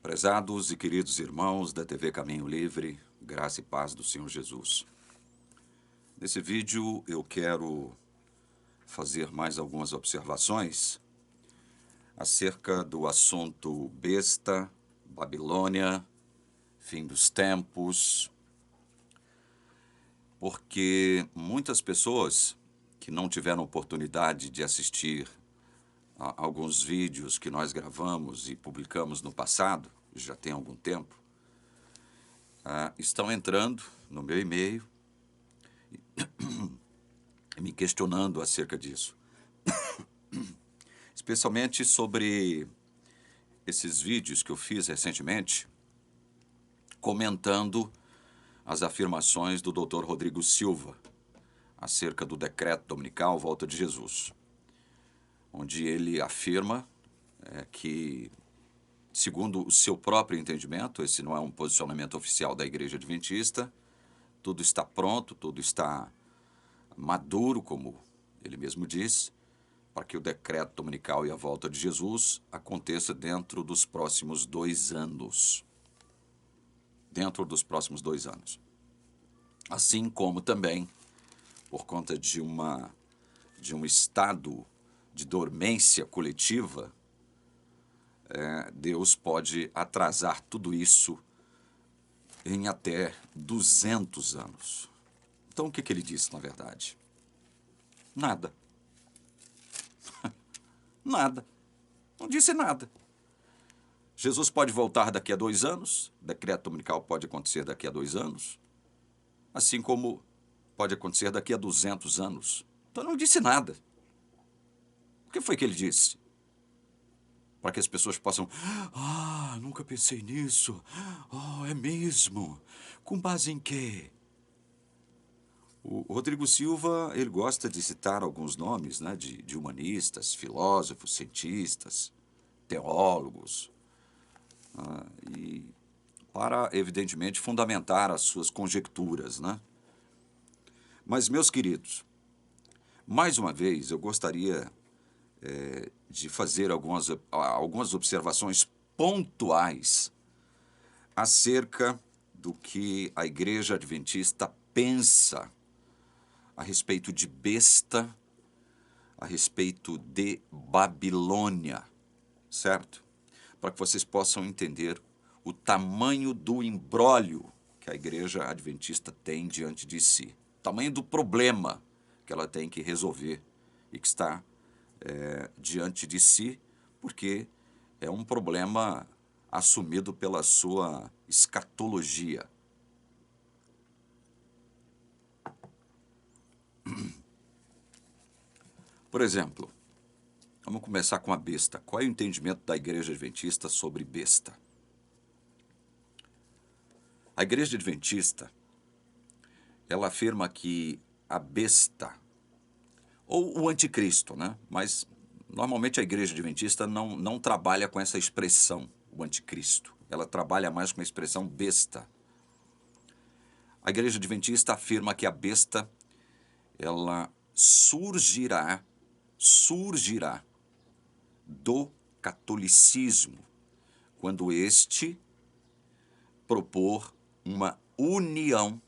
Prezados e queridos irmãos da TV Caminho Livre, graça e paz do Senhor Jesus. Nesse vídeo eu quero fazer mais algumas observações acerca do assunto besta, Babilônia, fim dos tempos, porque muitas pessoas que não tiveram oportunidade de assistir a alguns vídeos que nós gravamos e publicamos no passado, já tem algum tempo, estão entrando no meu e-mail e me questionando acerca disso. Especialmente sobre esses vídeos que eu fiz recentemente, comentando as afirmações do Dr. Rodrigo Silva acerca do decreto dominical Volta de Jesus, onde ele afirma que, segundo o seu próprio entendimento, esse não é um posicionamento oficial da Igreja Adventista, tudo está pronto, tudo está maduro, como ele mesmo diz, para que o decreto dominical e a volta de Jesus aconteça dentro dos próximos 2 anos. Dentro dos próximos 2 anos. Assim como também, por conta de um estado de dormência coletiva, Deus pode atrasar tudo isso em até 200 anos. Então, o que ele disse, na verdade? Nada. Nada. Não disse nada. Jesus pode voltar daqui a 2 anos, o decreto dominical pode acontecer daqui a 2 anos, assim como pode acontecer daqui a 200 anos. Então, não disse nada. O que foi que ele disse? Para que as pessoas possam... nunca pensei nisso. É mesmo? Com base em quê? O Rodrigo Silva, ele gosta de citar alguns nomes, né, de humanistas, filósofos, cientistas, teólogos, e para, evidentemente, fundamentar as suas conjecturas, né? Mas, meus queridos, mais uma vez, eu gostaria de fazer algumas observações pontuais acerca do que a Igreja Adventista pensa a respeito de besta, a respeito de Babilônia, certo? Para que vocês possam entender o tamanho do imbróglio que a Igreja Adventista tem diante de si, o tamanho do problema que ela tem que resolver e que está diante de si, porque é um problema assumido pela sua escatologia. Por exemplo, vamos começar com a besta. Qual é o entendimento da Igreja Adventista sobre besta? A Igreja Adventista, ela afirma que a besta, ou o anticristo, né? Mas normalmente a Igreja Adventista não trabalha com essa expressão, o anticristo. Ela trabalha mais com a expressão besta. A Igreja Adventista afirma que a besta, ela surgirá do catolicismo, quando este propor uma união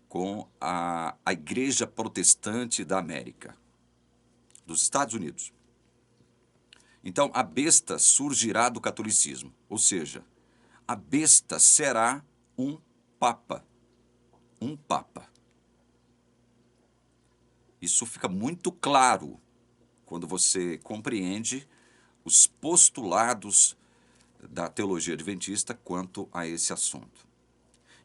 com a Igreja Protestante da América, dos Estados Unidos. Então, a besta surgirá do catolicismo, ou seja, a besta será um papa. Um papa. Isso fica muito claro quando você compreende os postulados da teologia adventista quanto a esse assunto.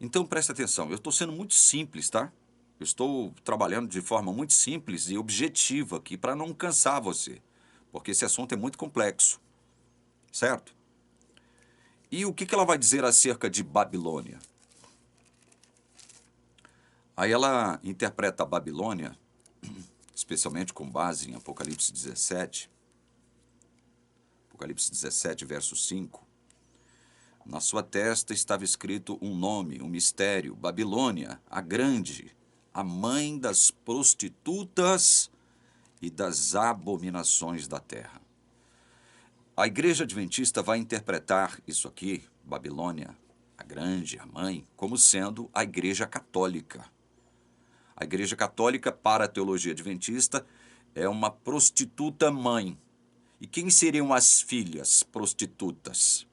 Então, preste atenção, eu estou sendo muito simples, tá? Eu estou trabalhando de forma muito simples e objetiva aqui para não cansar você, porque esse assunto é muito complexo, certo? E o que ela vai dizer acerca de Babilônia? Aí ela interpreta a Babilônia, especialmente com base em Apocalipse 17, verso 5. Na sua testa estava escrito um nome, um mistério, Babilônia, a grande, a mãe das prostitutas e das abominações da terra. A Igreja Adventista vai interpretar isso aqui, Babilônia, a grande, a mãe, como sendo a Igreja Católica. A Igreja Católica, para a teologia adventista, é uma prostituta mãe. E quem seriam as filhas prostitutas?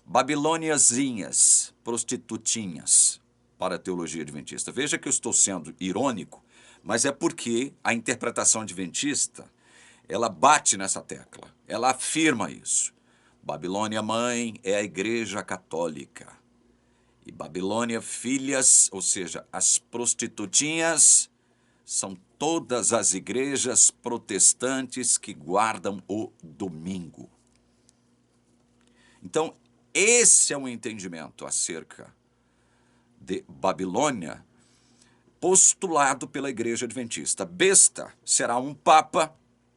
Babilôniazinhas, prostitutinhas, para a teologia adventista. Veja que eu estou sendo irônico, mas é porque a interpretação adventista, ela bate nessa tecla, ela afirma isso. Babilônia mãe é a Igreja Católica. E Babilônia filhas, ou seja, as prostitutinhas, são todas as igrejas protestantes que guardam o domingo. Então, esse é um entendimento acerca de Babilônia postulado pela Igreja Adventista. Besta será um papa,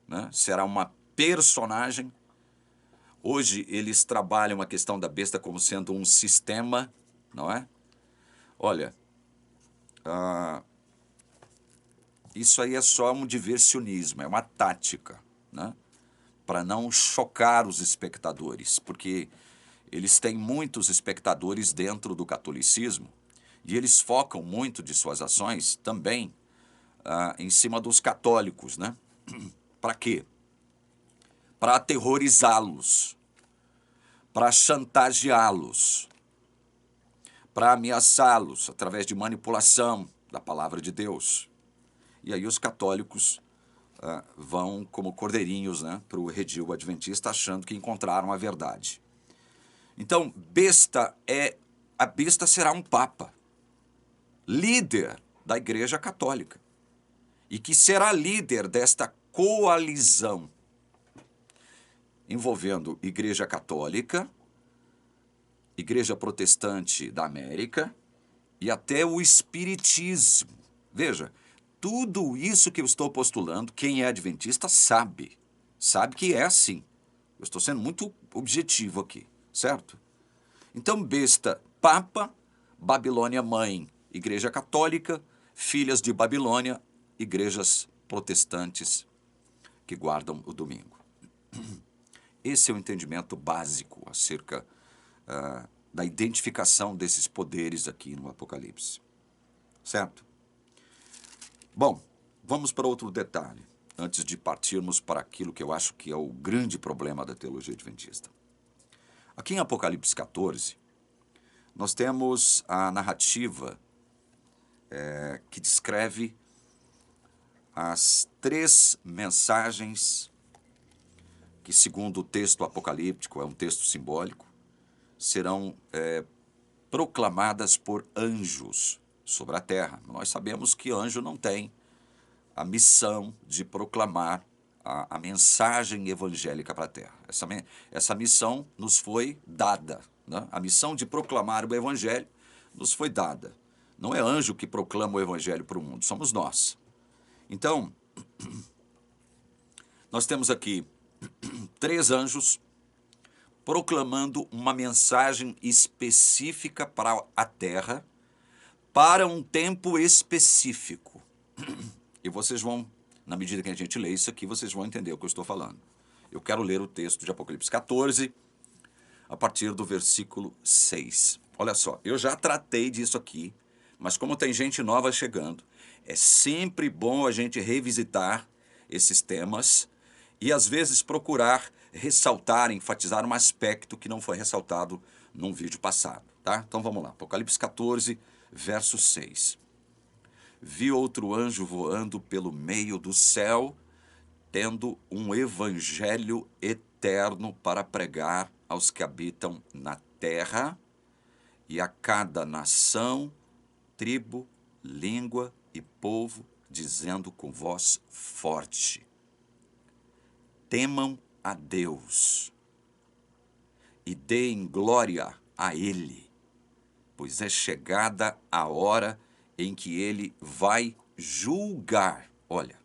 né? Será uma personagem. Hoje eles trabalham a questão da besta como sendo um sistema, não é? Olha, isso aí é só um diversionismo, é uma tática, né? Para não chocar os espectadores, porque eles têm muitos espectadores dentro do catolicismo e eles focam muito de suas ações também em cima dos católicos, né? Para quê? Para aterrorizá-los, para chantageá-los, para ameaçá-los através de manipulação da palavra de Deus. E aí os católicos vão como cordeirinhos, né, para o redil adventista, achando que encontraram a verdade. Então, a besta será um papa, líder da Igreja Católica, e que será líder desta coalizão envolvendo Igreja Católica, Igreja Protestante da América e até o Espiritismo. Veja, tudo isso que eu estou postulando, quem é adventista sabe que é assim. Eu estou sendo muito objetivo aqui, certo? Então, besta, papa, Babilônia mãe, Igreja Católica, filhas de Babilônia, igrejas protestantes que guardam o domingo. Esse é o entendimento básico acerca da identificação desses poderes aqui no Apocalipse, certo? Bom, vamos para outro detalhe, antes de partirmos para aquilo que eu acho que é o grande problema da teologia adventista. Aqui em Apocalipse 14, nós temos a narrativa que descreve as 3 mensagens que, segundo o texto apocalíptico, é um texto simbólico, serão proclamadas por anjos sobre a terra. Nós sabemos que anjo não tem a missão de proclamar a mensagem evangélica para a terra. Essa missão nos foi dada, né? A missão de proclamar o evangelho nos foi dada. Não é anjo que proclama o evangelho para o mundo, somos nós. Então, nós temos aqui 3 anjos proclamando uma mensagem específica para a terra, para um tempo específico. E vocês vão, na medida que a gente lê isso aqui, vocês vão entender o que eu estou falando. Eu quero ler o texto de Apocalipse 14, a partir do versículo 6. Olha só, eu já tratei disso aqui, mas como tem gente nova chegando, é sempre bom a gente revisitar esses temas e, às vezes, procurar ressaltar, enfatizar um aspecto que não foi ressaltado num vídeo passado, tá? Então vamos lá, Apocalipse 14, verso 6. Vi outro anjo voando pelo meio do céu, tendo um evangelho eterno para pregar aos que habitam na terra e a cada nação, tribo, língua e povo, dizendo com voz forte: temam a Deus e deem glória a Ele, pois é chegada a hora em que Ele vai julgar. Olha,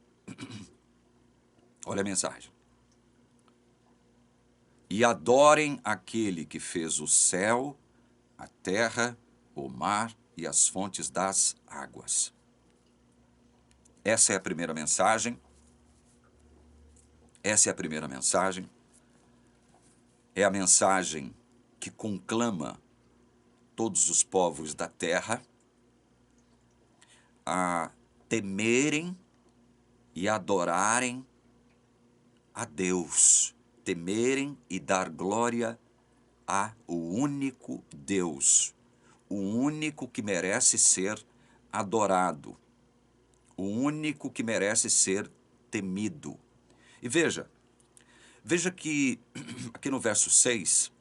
olha a mensagem. E adorem aquele que fez o céu, a terra, o mar e as fontes das águas. Essa é a primeira mensagem. Essa é a primeira mensagem. É a mensagem que conclama todos os povos da terra a temerem e adorarem a Deus, temerem e dar glória a o único Deus, o único que merece ser adorado, o único que merece ser temido. E veja que aqui no verso 6,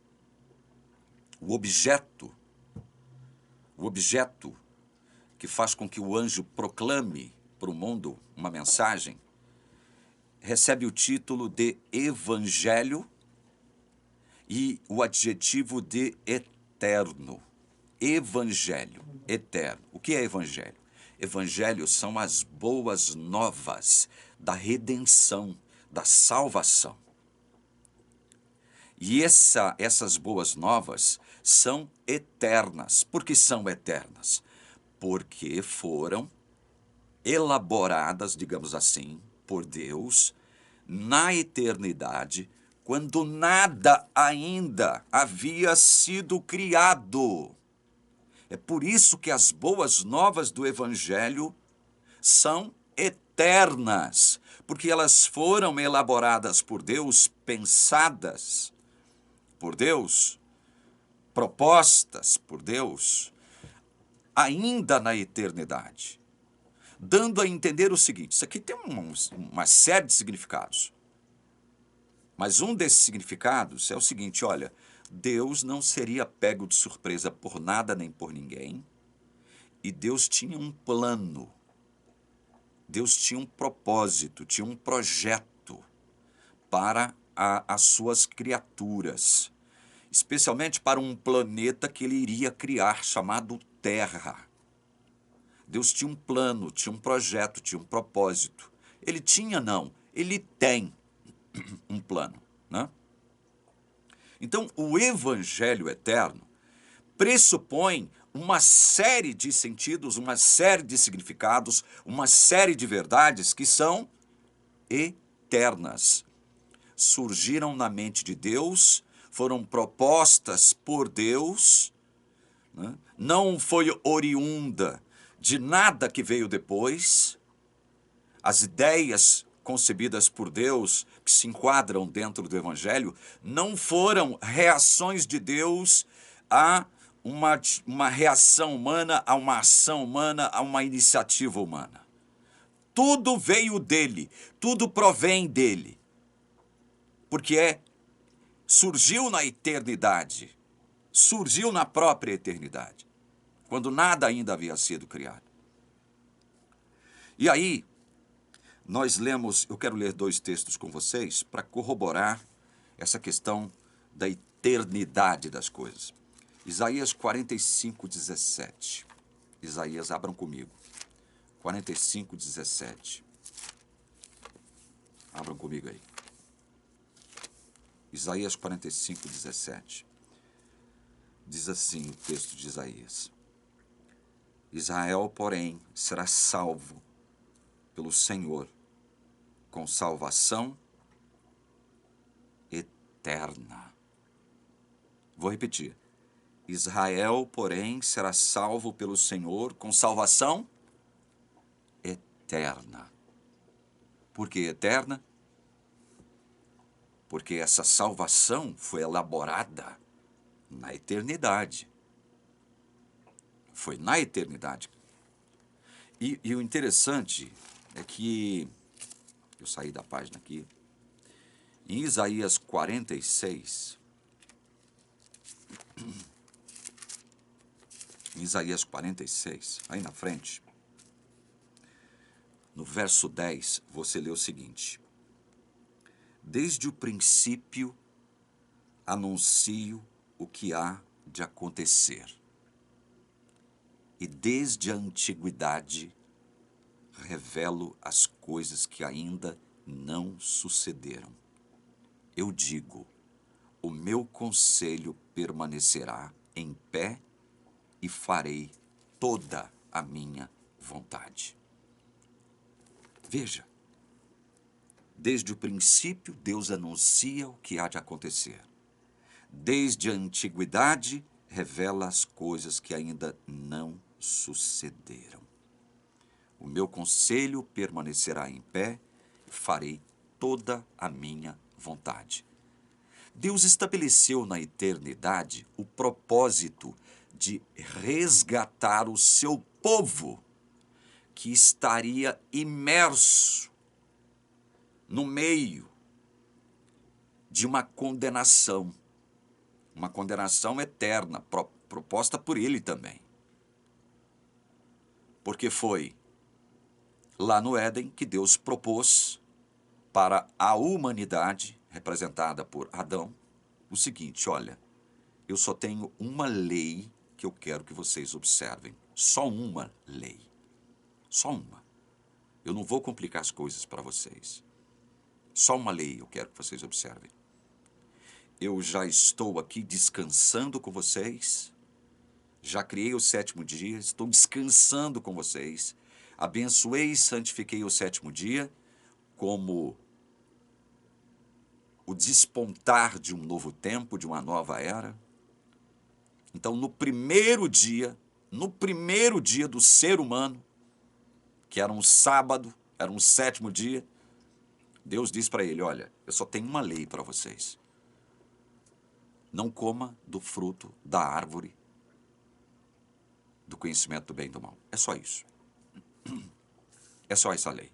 o objeto que faz com que o anjo proclame para o mundo uma mensagem, recebe o título de Evangelho e o adjetivo de eterno. Evangelho, eterno. O que é Evangelho? Evangelho são as boas novas da redenção, da salvação. E essas boas novas são eternas. Por que são eternas? Porque foram elaboradas, digamos assim, por Deus na eternidade, quando nada ainda havia sido criado. É por isso que as boas novas do Evangelho são eternas, porque elas foram elaboradas por Deus, pensadas por Deus, propostas por Deus, ainda na eternidade. Dando a entender o seguinte, isso aqui tem uma série de significados. Mas um desses significados é o seguinte, olha, Deus não seria pego de surpresa por nada nem por ninguém, e Deus tinha um plano, Deus tinha um propósito, tinha um projeto para as suas criaturas, especialmente para um planeta que ele iria criar, chamado Terra. Deus tinha um plano, tinha um projeto, tinha um propósito. Ele tinha, não, ele tem um plano, né? Então, o Evangelho eterno pressupõe uma série de sentidos, uma série de significados, uma série de verdades que são eternas. Surgiram na mente de Deus, foram propostas por Deus, né? Não foi oriunda de nada que veio depois. As ideias concebidas por Deus, que se enquadram dentro do Evangelho, não foram reações de Deus a uma reação humana, a uma ação humana, a uma iniciativa humana. Tudo veio dele, tudo provém dele, porque surgiu na eternidade, surgiu na própria eternidade, quando nada ainda havia sido criado. E aí, nós lemos, eu quero ler 2 textos com vocês para corroborar essa questão da eternidade das coisas. Isaías 45:17. Isaías, abram comigo. 45:17. Abram comigo aí. Isaías 45:17. Diz assim o texto de Isaías: Israel, porém, será salvo pelo Senhor com salvação eterna. Vou repetir. Israel, porém, será salvo pelo Senhor com salvação eterna. Por que eterna? Porque essa salvação foi elaborada na eternidade. Foi na eternidade. E o interessante é que, eu saí da página aqui, em Isaías 46, aí na frente, no verso 10, você lê o seguinte: Desde o princípio anuncio o que há de acontecer, e desde a antiguidade revelo as coisas que ainda não sucederam. Eu digo, o meu conselho permanecerá em pé e farei toda a minha vontade. Veja, desde o princípio Deus anuncia o que há de acontecer. desde a antiguidade, revela as coisas que ainda não sucederam. O meu conselho permanecerá em pé, farei toda a minha vontade. Deus estabeleceu na eternidade o propósito de resgatar o seu povo, que estaria imerso no meio de uma condenação eterna, proposta por ele também. Porque foi lá no Éden que Deus propôs para a humanidade, representada por Adão, o seguinte: olha, eu só tenho uma lei que eu quero que vocês observem. Só uma lei. Só uma. Eu não vou complicar as coisas para vocês. Só uma lei eu quero que vocês observem. Eu já estou aqui descansando com vocês. Já criei o 7º dia, estou descansando com vocês. Abençoei e santifiquei o 7º dia como o despontar de um novo tempo, de uma nova era. Então, no primeiro dia do ser humano, que era um sábado, era um 7º dia, Deus diz para ele: olha, eu só tenho uma lei para vocês. Não coma do fruto da árvore do conhecimento do bem e do mal. É só isso. É só essa lei.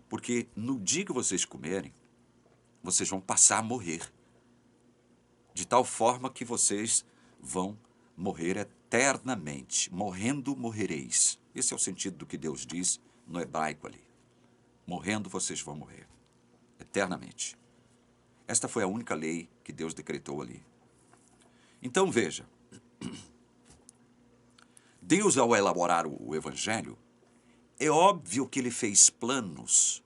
Porque no dia que vocês comerem, vocês vão passar a morrer. De tal forma que vocês vão morrer eternamente. Morrendo, morrereis. Esse é o sentido do que Deus diz no hebraico ali. Morrendo, vocês vão morrer. Eternamente. Esta foi a única lei que Deus decretou ali. Então, veja. Deus, ao elaborar o Evangelho, é óbvio que ele fez planos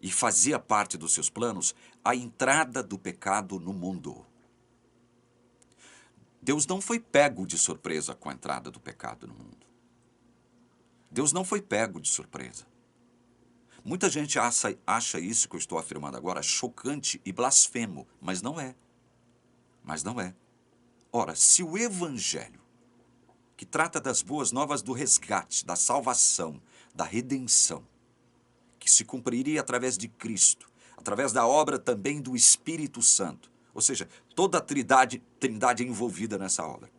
e fazia parte dos seus planos a entrada do pecado no mundo. Deus não foi pego de surpresa com a entrada do pecado no mundo. Deus não foi pego de surpresa. Muita gente acha isso que eu estou afirmando agora chocante e blasfemo, mas não é. Mas não é. Ora, se o Evangelho, que trata das boas novas do resgate, da salvação, da redenção, que se cumpriria através de Cristo, através da obra também do Espírito Santo, ou seja, toda a trindade envolvida nessa obra.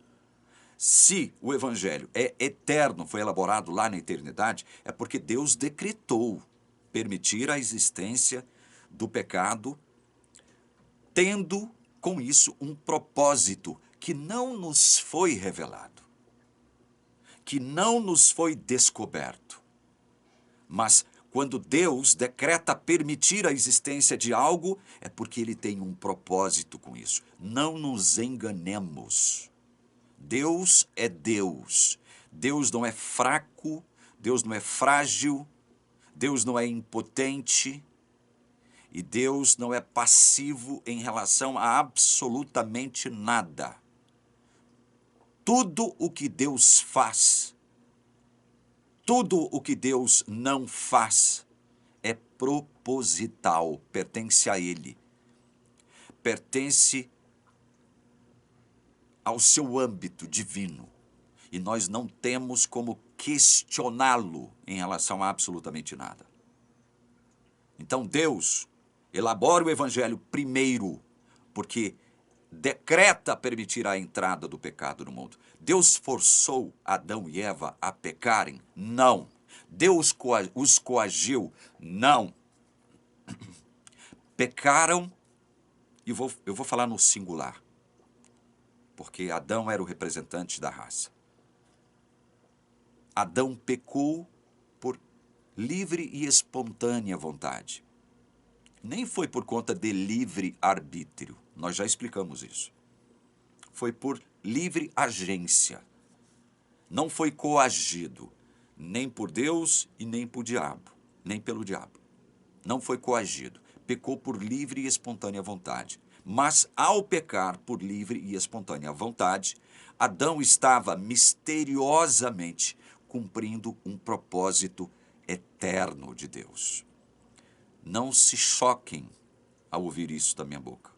Se o Evangelho é eterno, foi elaborado lá na eternidade, é porque Deus decretou permitir a existência do pecado, tendo com isso um propósito que não nos foi revelado, que não nos foi descoberto. Mas quando Deus decreta permitir a existência de algo, é porque ele tem um propósito com isso. Não nos enganemos. Deus é Deus. Deus não é fraco, Deus não é frágil, Deus não é impotente e Deus não é passivo em relação a absolutamente nada. Tudo o que Deus faz, tudo o que Deus não faz é proposital, pertence a Ele. Pertence ao seu âmbito divino. E nós não temos como questioná-lo em relação a absolutamente nada. Então Deus elabora o Evangelho primeiro, porque decreta permitir a entrada do pecado no mundo. Deus forçou Adão e Eva a pecarem? Não. Deus os coagiu? Não. Pecaram, e eu vou falar no singular, porque Adão era o representante da raça. Adão pecou por livre e espontânea vontade. Nem foi por conta de livre arbítrio. Nós já explicamos isso. Foi por livre agência. Não foi coagido, nem por Deus e nem por diabo, nem pelo diabo. Não foi coagido. Pecou por livre e espontânea vontade. Mas ao pecar por livre e espontânea vontade, Adão estava misteriosamente cumprindo um propósito eterno de Deus. Não se choquem ao ouvir isso da minha boca.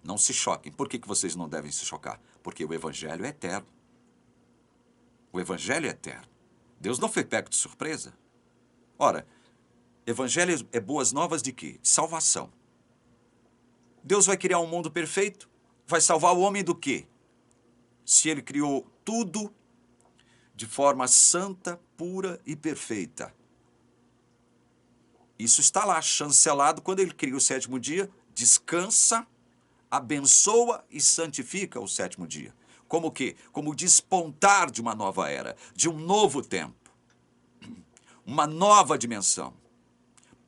Não se choquem. Por que vocês não devem se chocar? Porque o Evangelho é eterno. O Evangelho é eterno. Deus não foi pego de surpresa. Ora, Evangelho é boas novas de quê? De salvação. Deus vai criar um mundo perfeito? Vai salvar o homem do quê? Se ele criou tudo de forma santa, pura e perfeita. Isso está lá, chancelado, quando ele cria o sétimo dia, descansa, abençoa e santifica o sétimo dia. Como o quê? Como o despontar de uma nova era, de um novo tempo, uma nova dimensão,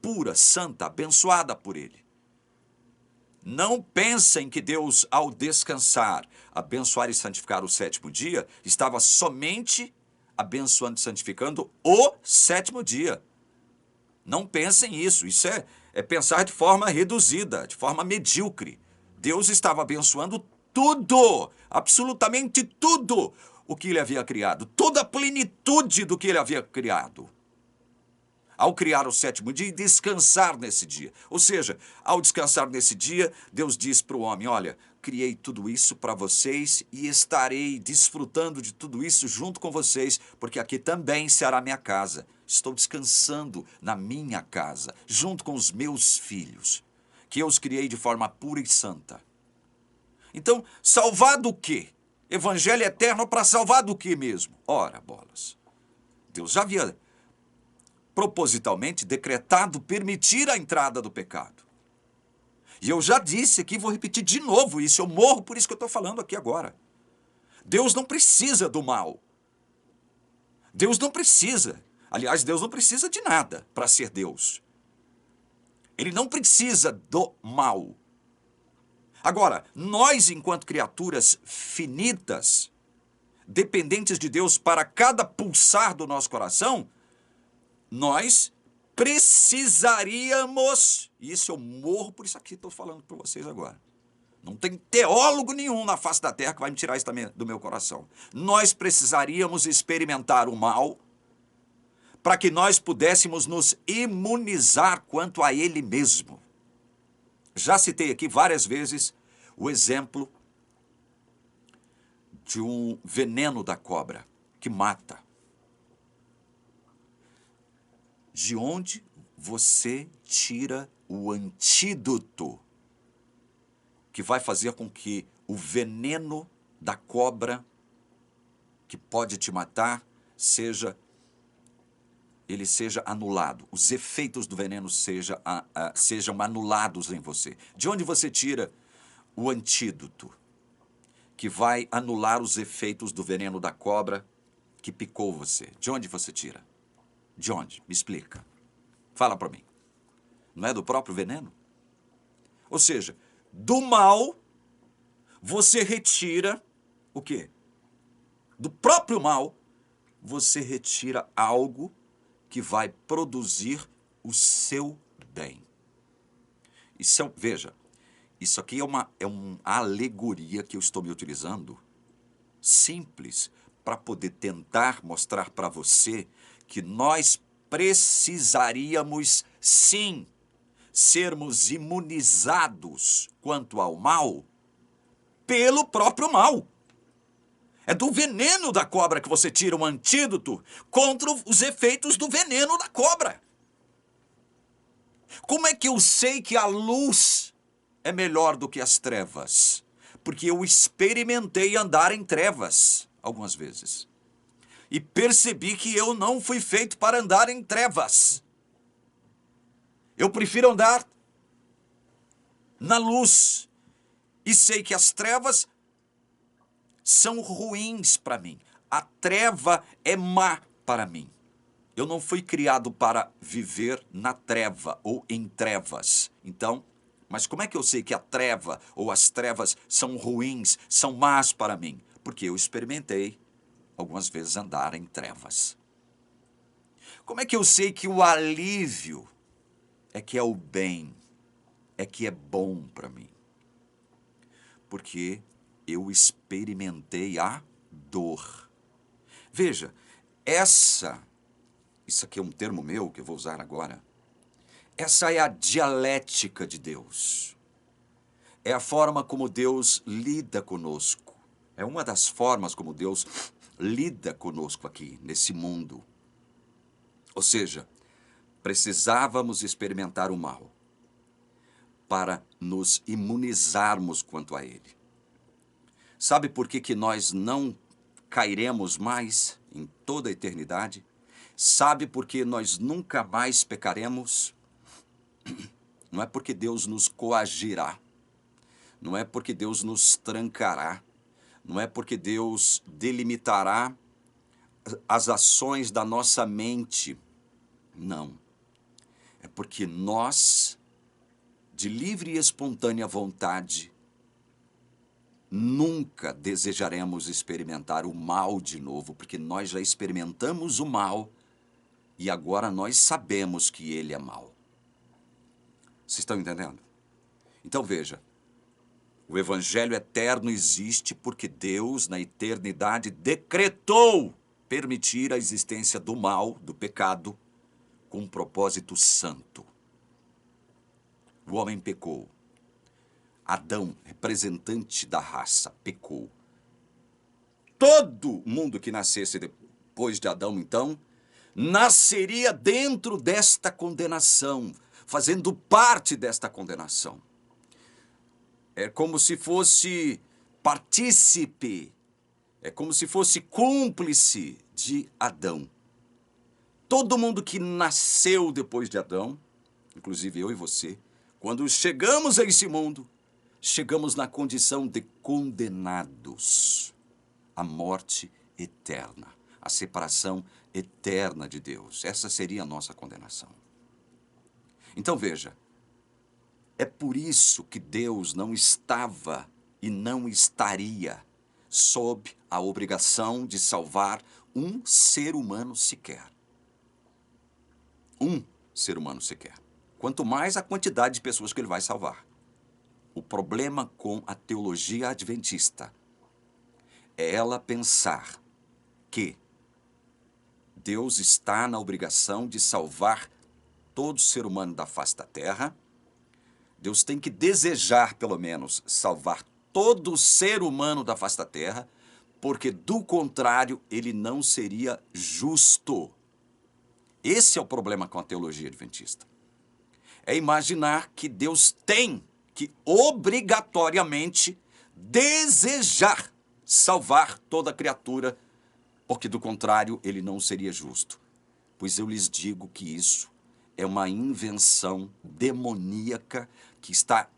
pura, santa, abençoada por ele. Não pensem que Deus, ao descansar, abençoar e santificar o sétimo dia, estava somente abençoando e santificando o sétimo dia. Não pensem isso. Isso é pensar de forma reduzida, de forma medíocre. Deus estava abençoando tudo, absolutamente tudo o que ele havia criado, toda a plenitude do que ele havia criado. Ao criar o sétimo dia e descansar nesse dia. Ou seja, ao descansar nesse dia, Deus diz para o homem, olha, criei tudo isso para vocês e estarei desfrutando de tudo isso junto com vocês, porque aqui também será minha casa. Estou descansando na minha casa, junto com os meus filhos, que eu os criei de forma pura e santa. Então, salvar do quê? Evangelho eterno para salvar do quê mesmo? Ora, bolas. Deus já havia propositalmente decretado permitir a entrada do pecado. E eu já disse aqui, vou repetir de novo isso, eu morro por isso que eu estou falando aqui agora. Deus não precisa do mal. Deus não precisa. Aliás, Deus não precisa de nada para ser Deus. Ele não precisa do mal. Agora, nós, enquanto criaturas finitas, dependentes de Deus para cada pulsar do nosso coração, nós precisaríamos, e isso eu morro por isso aqui, estou falando para vocês agora. Não tem teólogo nenhum na face da terra que vai me tirar isso do meu coração. Nós precisaríamos experimentar o mal para que nós pudéssemos nos imunizar quanto a ele mesmo. Já citei aqui várias vezes o exemplo de um veneno da cobra que mata. De onde você tira o antídoto que vai fazer com que o veneno da cobra que pode te matar seja anulado, os efeitos do veneno sejam anulados em você. De onde você tira o antídoto que vai anular os efeitos do veneno da cobra que picou você? De onde você tira? De onde? Me explica. Fala para mim. Não é do próprio veneno? Ou seja, do mal, você retira o quê? Do próprio mal, você retira algo que vai produzir o seu bem. Veja, isso aqui é uma alegoria que eu estou me utilizando, simples, para poder tentar mostrar para você que nós precisaríamos, sim, sermos imunizados quanto ao mal pelo próprio mal. É do veneno da cobra que você tira um antídoto contra os efeitos do veneno da cobra. Como é que eu sei que a luz é melhor do que as trevas? Porque eu experimentei andar em trevas algumas vezes. E percebi que eu não fui feito para andar em trevas. Eu prefiro andar na luz. E sei que as trevas são ruins para mim. A treva é má para mim. Eu não fui criado para viver na treva ou em trevas. Então, mas como é que eu sei que a treva ou as trevas são ruins, são más para mim? Porque eu experimentei algumas vezes andar em trevas. Como é que eu sei que o alívio é que é o bem, é que é bom para mim? Porque eu experimentei a dor. Veja, isso aqui é um termo meu que eu vou usar agora. Essa é a dialética de Deus. É a forma como Deus lida conosco. É uma das formas como Deus lida conosco aqui, nesse mundo. Ou seja, precisávamos experimentar o mal para nos imunizarmos quanto a ele. Sabe por que nós não cairemos mais em toda a eternidade? Sabe por que nós nunca mais pecaremos? Não é porque Deus nos coagirá, não é porque Deus nos trancará, não é porque Deus delimitará as ações da nossa mente. Não. É porque nós, de livre e espontânea vontade, nunca desejaremos experimentar o mal de novo, porque nós já experimentamos o mal e agora nós sabemos que ele é mal. Vocês estão entendendo? Então veja, o Evangelho eterno existe porque Deus, na eternidade, decretou permitir a existência do mal, do pecado, com um propósito santo. O homem pecou. Adão, representante da raça, pecou. Todo mundo que nascesse depois de Adão, então, nasceria dentro desta condenação, fazendo parte desta condenação. É como se fosse partícipe, é como se fosse cúmplice de Adão. Todo mundo que nasceu depois de Adão, inclusive eu e você, quando chegamos a esse mundo, chegamos na condição de condenados à morte eterna, à separação eterna de Deus. Essa seria a nossa condenação. Então veja, é por isso que Deus não estava e não estaria sob a obrigação de salvar um ser humano sequer. Um ser humano sequer. Quanto mais a quantidade de pessoas que ele vai salvar. O problema com a teologia adventista é ela pensar que Deus está na obrigação de salvar todo ser humano da face da terra. Deus tem que desejar, pelo menos, salvar todo ser humano da face da terra, porque, do contrário, ele não seria justo. Esse é o problema com a teologia adventista. É imaginar que Deus tem que, obrigatoriamente, desejar salvar toda criatura, porque, do contrário, ele não seria justo. Pois eu lhes digo que isso é uma invenção demoníaca que está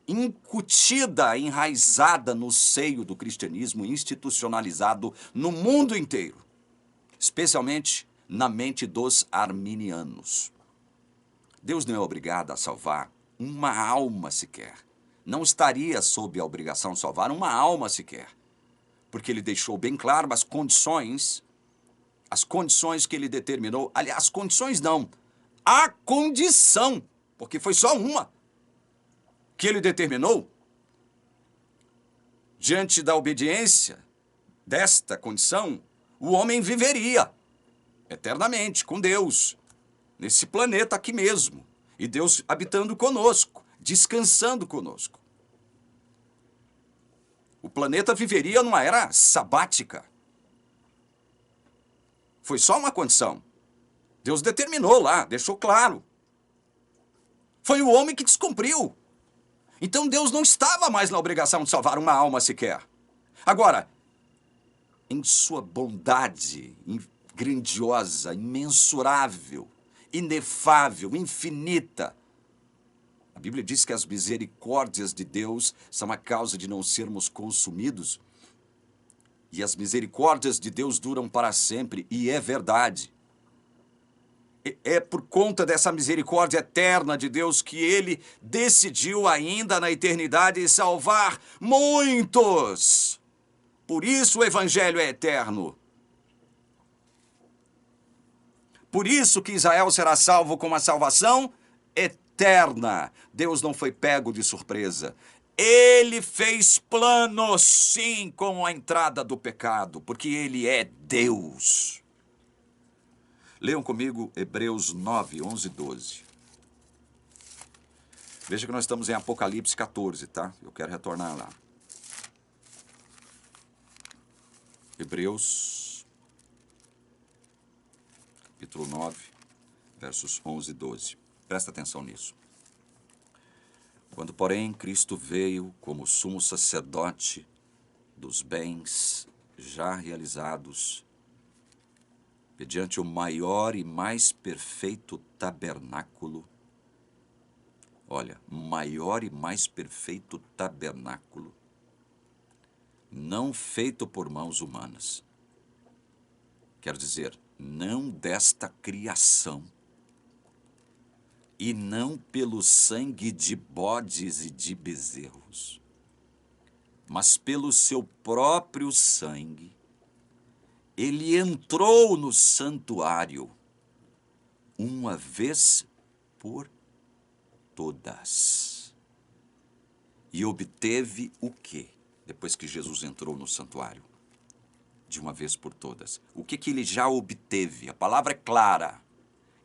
incutida, enraizada no seio do cristianismo, institucionalizado no mundo inteiro, especialmente na mente dos arminianos. Deus não é obrigado a salvar uma alma sequer. Não estaria sob a obrigação de salvar uma alma sequer, porque ele deixou bem claro as condições que ele determinou. Aliás, as condições não, a condição, porque foi só uma que ele determinou. Diante da obediência desta condição, o homem viveria eternamente com Deus, nesse planeta aqui mesmo, e Deus habitando conosco, descansando conosco. O planeta viveria numa era sabática. Foi só uma condição. Deus determinou lá, deixou claro. Foi o homem que descumpriu. Então Deus não estava mais na obrigação de salvar uma alma sequer. Agora, em sua bondade grandiosa, imensurável, inefável, infinita, a Bíblia diz que as misericórdias de Deus são a causa de não sermos consumidos. E as misericórdias de Deus duram para sempre, e é verdade. É por conta dessa misericórdia eterna de Deus que ele decidiu ainda na eternidade salvar muitos. Por isso o Evangelho é eterno. Por isso que Israel será salvo com uma salvação eterna. Deus não foi pego de surpresa. Ele fez plano, sim, com a entrada do pecado, porque ele é Deus. Leiam comigo Hebreus 9, 11 e 12. Veja que nós estamos em Apocalipse 14, tá? Eu quero retornar lá. Hebreus, capítulo 9, versos 11 e 12. Presta atenção nisso. Quando, porém, Cristo veio como sumo sacerdote dos bens já realizados, mediante o maior e mais perfeito tabernáculo, olha, maior e mais perfeito tabernáculo, não feito por mãos humanas. Quero dizer, não desta criação, e não pelo sangue de bodes e de bezerros, mas pelo seu próprio sangue, ele entrou no santuário uma vez por todas. E obteve o quê? Depois que Jesus entrou no santuário, de uma vez por todas. O que ele já obteve? A palavra é clara.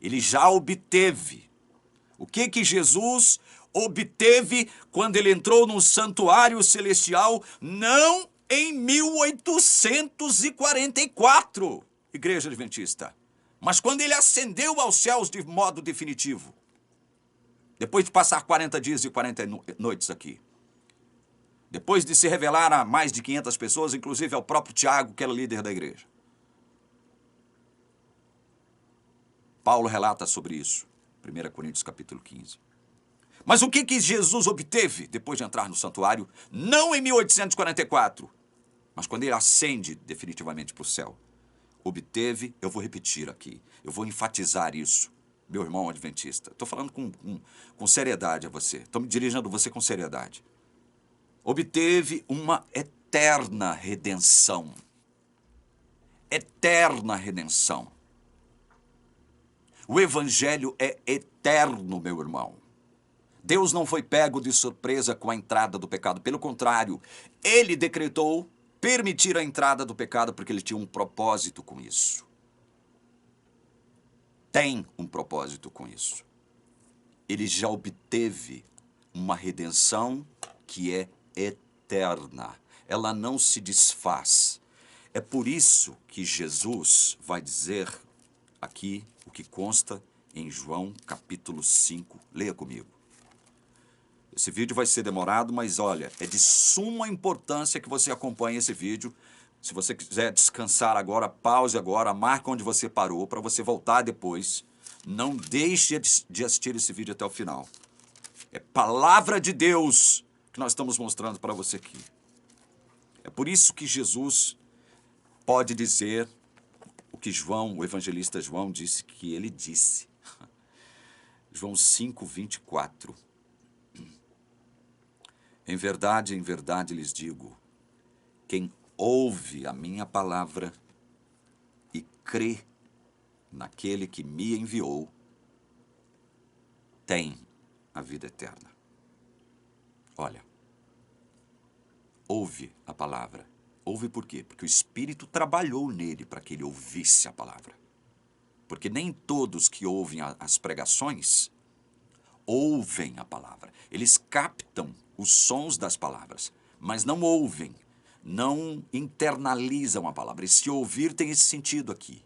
Ele já obteve. O que Jesus obteve quando ele entrou no santuário celestial, não em 1844, Igreja Adventista, mas quando ele ascendeu aos céus de modo definitivo, depois de passar 40 dias e 40 noites aqui. Depois de se revelar a mais de 500 pessoas, inclusive ao próprio Tiago, que era líder da igreja. Paulo relata sobre isso, 1 Coríntios capítulo 15. Mas o que Jesus obteve depois de entrar no santuário? Não em 1844, mas quando ele ascende definitivamente para o céu. Obteve, eu vou repetir aqui, eu vou enfatizar isso, meu irmão adventista. Estou falando com seriedade a você, estou me dirigindo a você com seriedade. Obteve uma eterna redenção. Eterna redenção. O evangelho é eterno, meu irmão. Deus não foi pego de surpresa com a entrada do pecado. Pelo contrário, ele decretou permitir a entrada do pecado porque ele tinha um propósito com isso. Tem um propósito com isso. Ele já obteve uma redenção que é eterna. Ela não se desfaz. É por isso que Jesus vai dizer aqui o que consta em João capítulo 5. Leia comigo. Esse vídeo vai ser demorado, mas olha, é de suma importância que você acompanhe esse vídeo. Se você quiser descansar agora, pause agora, marque onde você parou para você voltar depois. Não deixe de assistir esse vídeo até o final. É palavra de Deus que nós estamos mostrando para você aqui. É por isso que Jesus pode dizer o que João, o evangelista João, disse que ele disse. João 5, 24. Em verdade lhes digo, quem ouve a minha palavra e crê naquele que me enviou, tem a vida eterna. Olha, ouve a palavra. Ouve por quê? Porque o Espírito trabalhou nele para que ele ouvisse a palavra. Porque nem todos que ouvem as pregações ouvem a palavra. Eles captam os sons das palavras, mas não ouvem, não internalizam a palavra. Esse ouvir tem esse sentido aqui.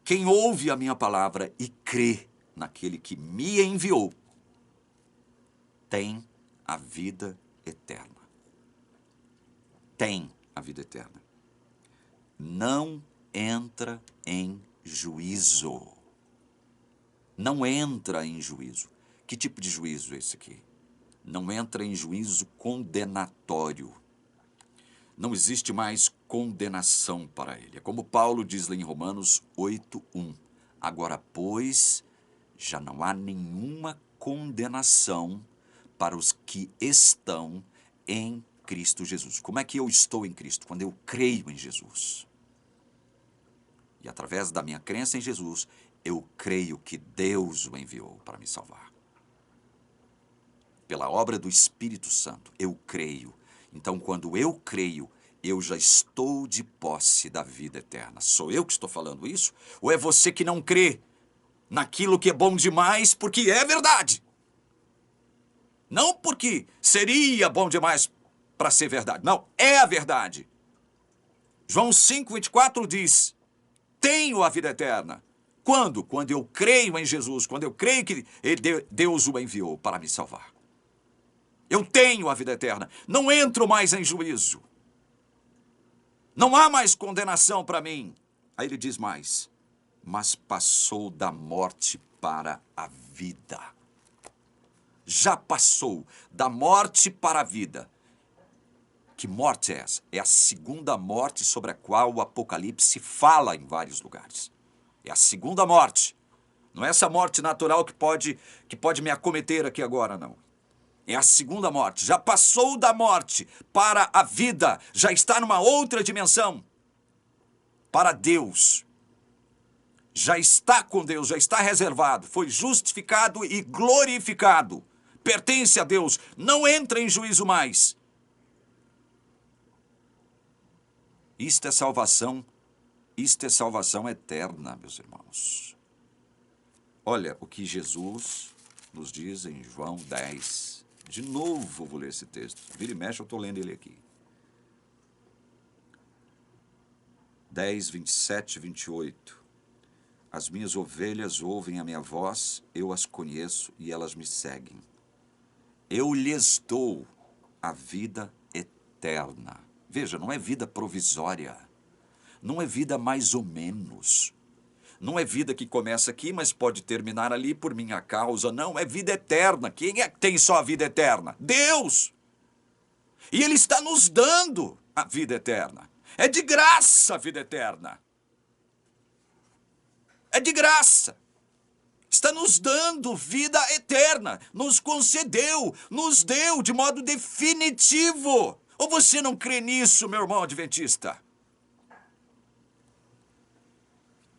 Quem ouve a minha palavra e crê naquele que me enviou, tem a vida eterna. Tem a vida eterna. Não entra em juízo. Não entra em juízo. Que tipo de juízo é esse aqui? Não entra em juízo condenatório. Não existe mais condenação para ele. É como Paulo diz lá em Romanos 8:1. Agora, pois, já não há nenhuma condenação para os que estão em Cristo Jesus. Como é que eu estou em Cristo? Quando eu creio em Jesus. E através da minha crença em Jesus, eu creio que Deus o enviou para me salvar. Pela obra do Espírito Santo, eu creio. Então, quando eu creio, eu já estou de posse da vida eterna. Sou eu que estou falando isso? Ou é você que não crê naquilo que é bom demais, porque é verdade. Não porque seria bom demais para ser verdade. Não, é a verdade. João 5,24 diz: tenho a vida eterna. Quando? Quando eu creio em Jesus, quando eu creio que Deus o enviou para me salvar. Eu tenho a vida eterna. Não entro mais em juízo. Não há mais condenação para mim. Aí ele diz mais: mas passou da morte para a vida. Já passou da morte para a vida. Que morte é essa? É a segunda morte sobre a qual o Apocalipse fala em vários lugares. É a segunda morte. Não é essa morte natural que pode me acometer aqui agora, não. É a segunda morte. Já passou da morte para a vida. Já está numa outra dimensão. Para Deus. Já está com Deus, já está reservado. Foi justificado e glorificado. Pertence a Deus. Não entra em juízo mais. Isto é salvação. Isto é salvação eterna, meus irmãos. Olha o que Jesus nos diz em João 10. De novo vou ler esse texto. Vira e mexe, eu estou lendo ele aqui. 10, 27 e 28. As minhas ovelhas ouvem a minha voz, eu as conheço e elas me seguem. Eu lhes dou a vida eterna. Veja, não é vida provisória. Não é vida mais ou menos. Não é vida que começa aqui, mas pode terminar ali por minha causa. Não, é vida eterna. Quem é que tem só a vida eterna? Deus! E Ele está nos dando a vida eterna. É de graça a vida eterna. É de graça. Está nos dando vida eterna. Nos concedeu, nos deu de modo definitivo. Ou você não crê nisso, meu irmão adventista?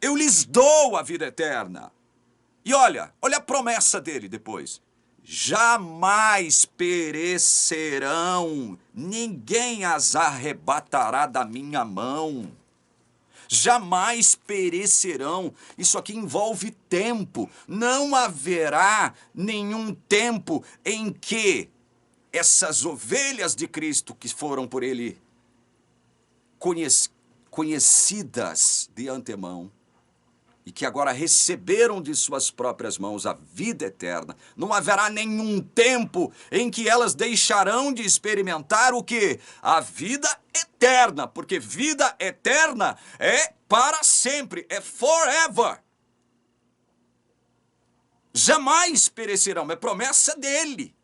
Eu lhes dou a vida eterna. E olha a promessa dele depois. Jamais perecerão, ninguém as arrebatará da minha mão. Jamais perecerão. Isso aqui envolve tempo. Não haverá nenhum tempo em que essas ovelhas de Cristo que foram por ele conhecidas de antemão e que agora receberam de suas próprias mãos a vida eterna, não haverá nenhum tempo em que elas deixarão de experimentar o quê? A vida eterna, porque vida eterna é para sempre, é forever. Jamais perecerão, é promessa dele.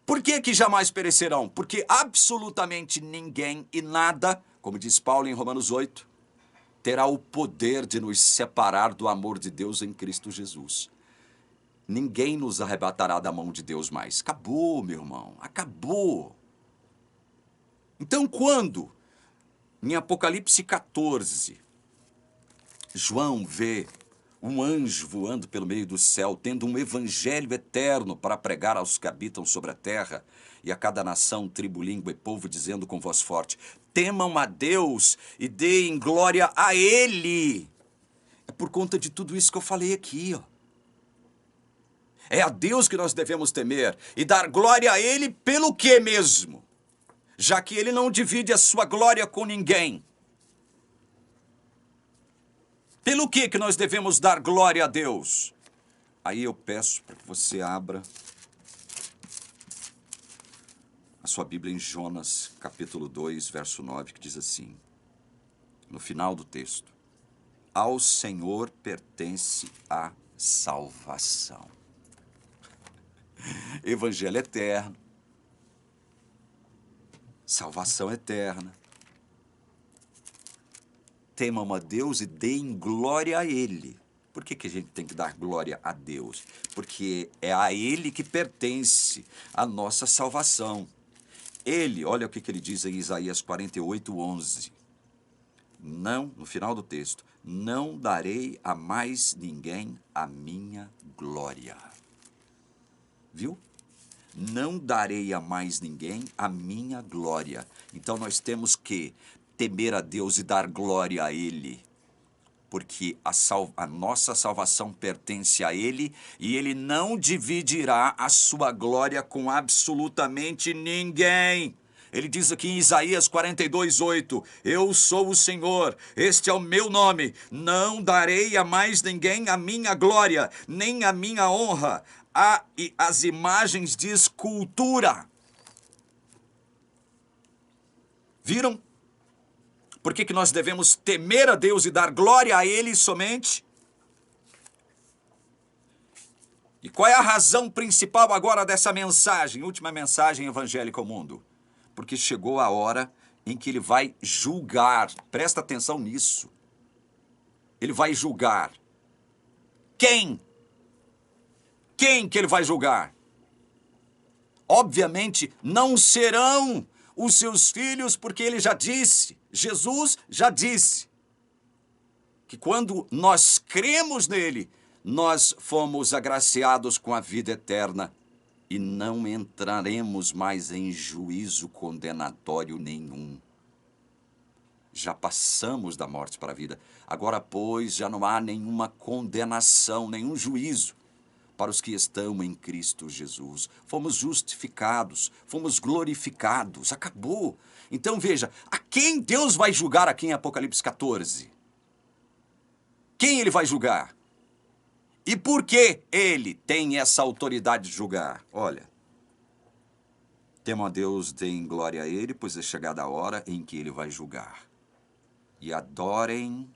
Por que jamais perecerão? Porque absolutamente ninguém e nada, como diz Paulo em Romanos 8, terá o poder de nos separar do amor de Deus em Cristo Jesus. Ninguém nos arrebatará da mão de Deus mais. Acabou, meu irmão, acabou. Então, quando, em Apocalipse 14, João vê um anjo voando pelo meio do céu, tendo um evangelho eterno para pregar aos que habitam sobre a terra, e a cada nação, tribo, língua e povo, dizendo com voz forte: temam a Deus e deem glória a Ele. É por conta de tudo isso que eu falei aqui, ó. É a Deus que nós devemos temer e dar glória a Ele pelo que mesmo? Já que Ele não divide a sua glória com ninguém. Pelo que nós devemos dar glória a Deus? Aí eu peço para que você abra a sua Bíblia em Jonas, capítulo 2, verso 9, que diz assim, no final do texto: ao Senhor pertence a salvação. Evangelho eterno, salvação eterna. Temam a Deus e deem glória a Ele. Por que a gente tem que dar glória a Deus? Porque é a Ele que pertence a nossa salvação. Ele, olha o que ele diz em Isaías 48, 11. Não, no final do texto, não darei a mais ninguém a minha glória. Viu? Não darei a mais ninguém a minha glória. Então nós temos que temer a Deus e dar glória a Ele. porque a nossa salvação pertence a Ele e Ele não dividirá a sua glória com absolutamente ninguém. Ele diz aqui em Isaías 42:8, eu sou o Senhor, este é o meu nome, não darei a mais ninguém a minha glória, nem a minha honra, as imagens de escultura. Viram? Por que nós devemos temer a Deus e dar glória a Ele somente? E qual é a razão principal agora dessa mensagem, última mensagem evangélica ao mundo? Porque chegou a hora em que Ele vai julgar. Presta atenção nisso. Ele vai julgar. Quem? Quem que Ele vai julgar? Obviamente, não serão os seus filhos, porque Ele já disse, Jesus já disse, que quando nós cremos nele, nós fomos agraciados com a vida eterna e não entraremos mais em juízo condenatório nenhum. Já passamos da morte para a vida. Agora, pois, já não há nenhuma condenação, nenhum juízo para os que estão em Cristo Jesus. Fomos justificados, fomos glorificados, acabou. Então veja, a quem Deus vai julgar aqui em Apocalipse 14? Quem Ele vai julgar? E por que Ele tem essa autoridade de julgar? Olha, temam a Deus, deem glória a Ele, pois é chegada a hora em que Ele vai julgar. E adorem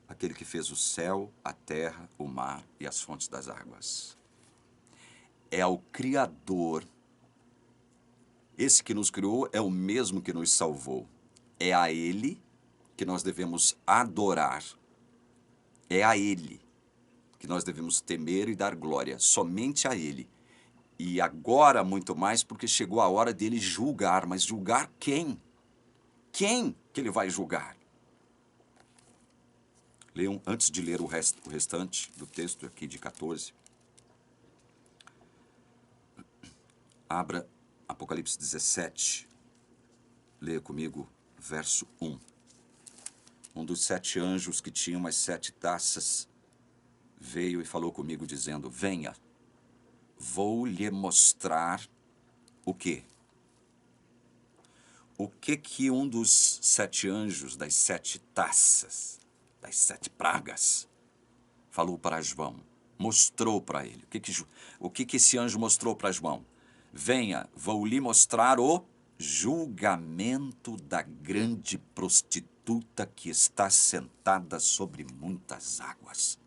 aquele que fez o céu, a terra, o mar e as fontes das águas. É ao Criador. Esse que nos criou é o mesmo que nos salvou. É a Ele que nós devemos adorar. É a Ele que nós devemos temer e dar glória. Somente a Ele. E agora muito mais porque chegou a hora dele julgar. Mas julgar quem? Quem que Ele vai julgar? Leiam, antes de ler o restante do texto aqui de 14, abra Apocalipse 17, leia comigo, verso 1. Um dos 7 anjos que tinham as 7 taças veio e falou comigo dizendo, venha, vou lhe mostrar o quê? O que um dos 7 anjos das 7 taças, das 7 pragas, falou para João, mostrou para ele. O que esse anjo mostrou para João? Venha, vou lhe mostrar o julgamento da grande prostituta que está sentada sobre muitas águas.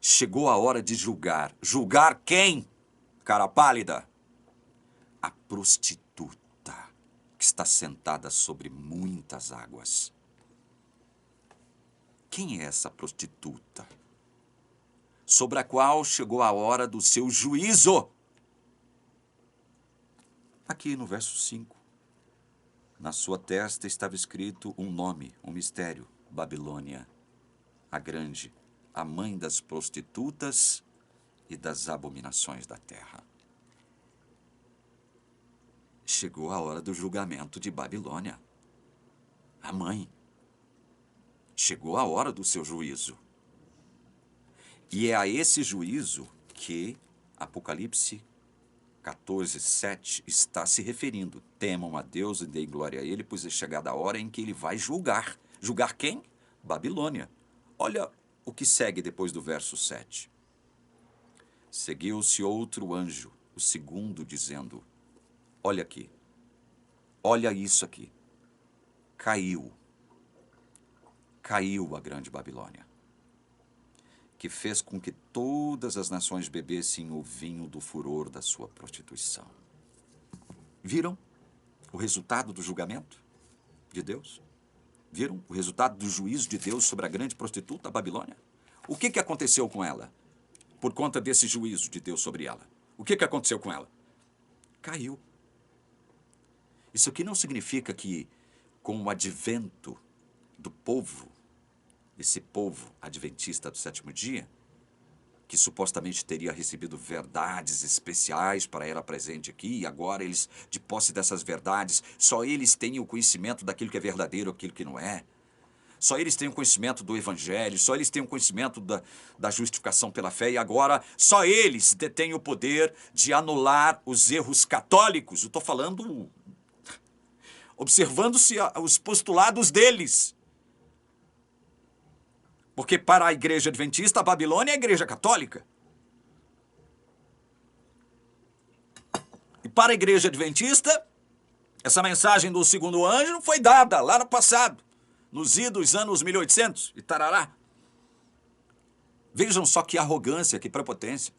Chegou a hora de julgar. Julgar quem, cara pálida? A prostituta que está sentada sobre muitas águas. Quem é essa prostituta? Sobre a qual chegou a hora do seu juízo. Aqui no verso 5. Na sua testa estava escrito um nome, um mistério, Babilônia, a grande, a mãe das prostitutas e das abominações da terra. Chegou a hora do julgamento de Babilônia. A mãe. Chegou a hora do seu juízo. E é a esse juízo que Apocalipse 14:7 está se referindo. Temam a Deus e deem glória a Ele, pois é chegada a hora em que Ele vai julgar. Julgar quem? Babilônia. Olha o que segue depois do verso 7. Seguiu-se outro anjo, o segundo, dizendo, olha aqui, olha isso aqui. Caiu a grande Babilônia, que fez com que todas as nações bebessem o vinho do furor da sua prostituição. Viram o resultado do julgamento de Deus? Viram o resultado do juízo de Deus sobre a grande prostituta, a Babilônia? O que aconteceu com ela? Por conta desse juízo de Deus sobre ela. O que aconteceu com ela? Caiu. Isso aqui não significa que, com o advento do povo, esse povo adventista do sétimo dia, que supostamente teria recebido verdades especiais para ela presente aqui, e agora eles, de posse dessas verdades, só eles têm o conhecimento daquilo que é verdadeiro, aquilo que não é. Só eles têm o conhecimento do Evangelho, só eles têm o conhecimento da justificação pela fé, e agora só eles detêm o poder de anular os erros católicos. Eu estou falando, observando-se os postulados deles. Porque para a igreja adventista, a Babilônia é a igreja católica. E para a igreja adventista, essa mensagem do segundo anjo foi dada lá no passado, nos idos anos 1800 e tarará. Vejam só que arrogância, que prepotência.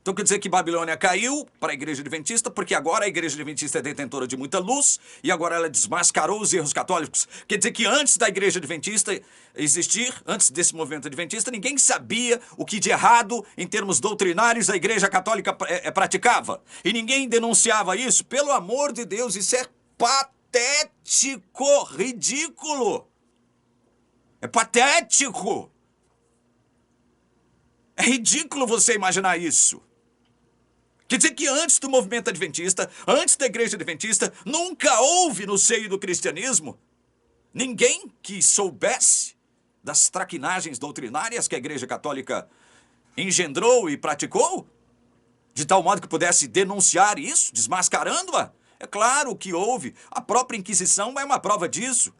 Então quer dizer que Babilônia caiu para a igreja adventista, porque agora a igreja adventista é detentora de muita luz, e agora ela desmascarou os erros católicos. Quer dizer que antes da igreja adventista existir, antes desse movimento adventista, ninguém sabia o que de errado, em termos doutrinários, a igreja católica praticava. E ninguém denunciava isso. Pelo amor de Deus, isso é patético, ridículo. É patético. É ridículo você imaginar isso. Quer dizer que antes do movimento adventista, antes da igreja adventista, nunca houve no seio do cristianismo ninguém que soubesse das traquinagens doutrinárias que a igreja católica engendrou e praticou, de tal modo que pudesse denunciar isso, desmascarando-a. É claro que houve. A própria Inquisição é uma prova disso.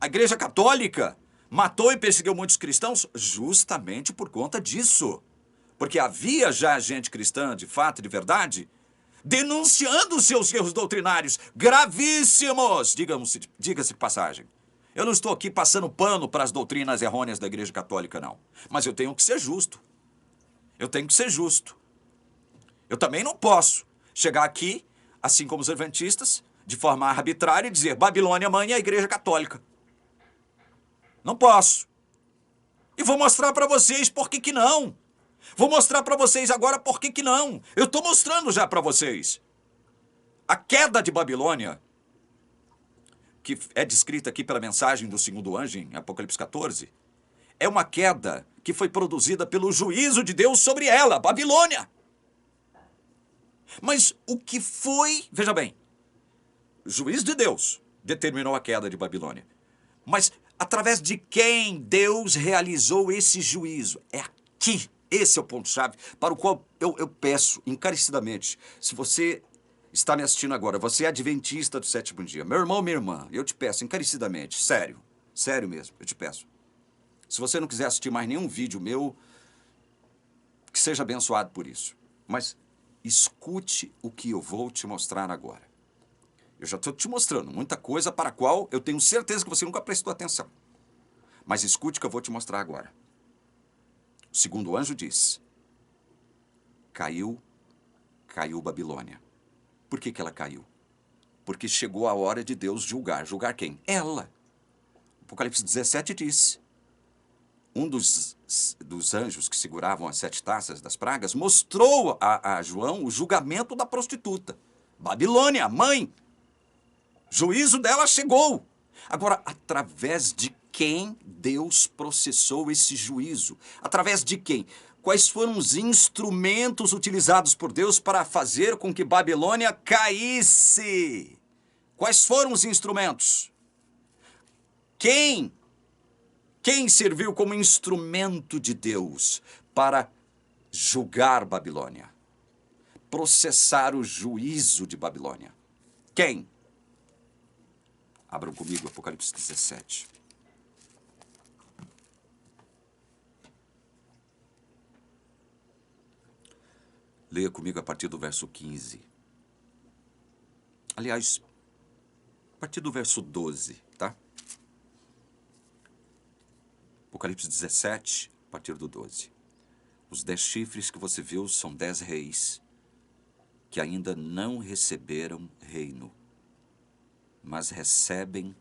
A igreja católica matou e perseguiu muitos cristãos justamente por conta disso. Porque havia já gente cristã, de fato, de verdade, denunciando seus erros doutrinários gravíssimos, diga-se passagem. Eu não estou aqui passando pano para as doutrinas errôneas da Igreja Católica, não. Mas eu tenho que ser justo. Eu tenho que ser justo. Eu também não posso chegar aqui, assim como os adventistas, de forma arbitrária e dizer Babilônia mãe é a Igreja Católica. Não posso. E vou mostrar para vocês por que não. Vou mostrar para vocês agora por que não. Eu estou mostrando já para vocês. A queda de Babilônia, que é descrita aqui pela mensagem do segundo anjo em Apocalipse 14, é uma queda que foi produzida pelo juízo de Deus sobre ela, Babilônia. Mas o que foi, veja bem, o juízo de Deus determinou a queda de Babilônia. Mas através de quem Deus realizou esse juízo? É aqui. Esse é o ponto-chave para o qual eu peço encarecidamente. Se você está me assistindo agora, você é adventista do sétimo dia, meu irmão, minha irmã, eu te peço encarecidamente, sério mesmo, eu te peço. Se você não quiser assistir mais nenhum vídeo meu, que seja abençoado por isso. Mas escute o que eu vou te mostrar agora. Eu já estou te mostrando muita coisa para a qual eu tenho certeza que você nunca prestou atenção. Mas escute o que eu vou te mostrar agora. O segundo anjo diz, caiu Babilônia. Por que ela caiu? Porque chegou a hora de Deus julgar. Julgar quem? Ela. Apocalipse 17 diz, um dos anjos que seguravam as 7 taças das pragas mostrou a João o julgamento da prostituta. Babilônia, mãe. Juízo dela chegou. Agora, através de quem Deus processou esse juízo? Através de quem? Quais foram os instrumentos utilizados por Deus para fazer com que Babilônia caísse? Quais foram os instrumentos? Quem serviu como instrumento de Deus para julgar Babilônia? Processar o juízo de Babilônia? Quem? Abram comigo Apocalipse 17. Leia comigo a partir do verso 15. Aliás, a partir do verso 12, tá? Apocalipse 17, a partir do 12. Os 10 chifres que você viu são 10 reis que ainda não receberam reino, mas recebem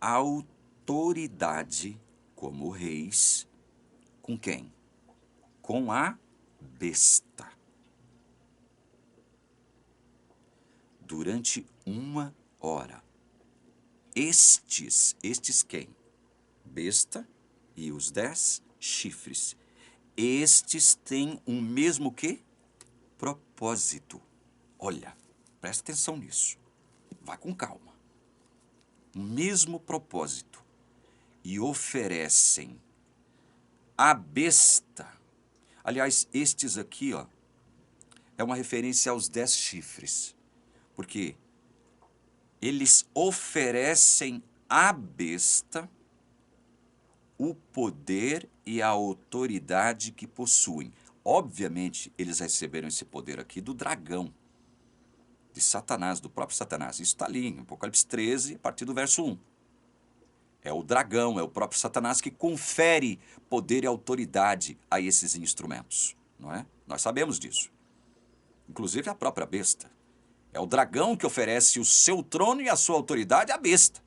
autoridade como reis. Com quem? Com a besta. Durante 1 hora. Estes quem? Besta e os 10 chifres. estes têm um mesmo quê? Propósito. Olha, presta atenção nisso. Vá com calma. O mesmo propósito. E oferecem a besta. Aliás, estes aqui, ó, é uma referência aos 10 chifres. Porque eles oferecem à besta o poder e a autoridade que possuem. Obviamente, eles receberam esse poder aqui do dragão, de Satanás, do próprio Satanás. Isso está ali em Apocalipse 13, a partir do verso 1. É o dragão, é o próprio Satanás que confere poder e autoridade a esses instrumentos, não é? Nós sabemos disso. Inclusive a própria besta. É o dragão que oferece o seu trono e a sua autoridade à besta.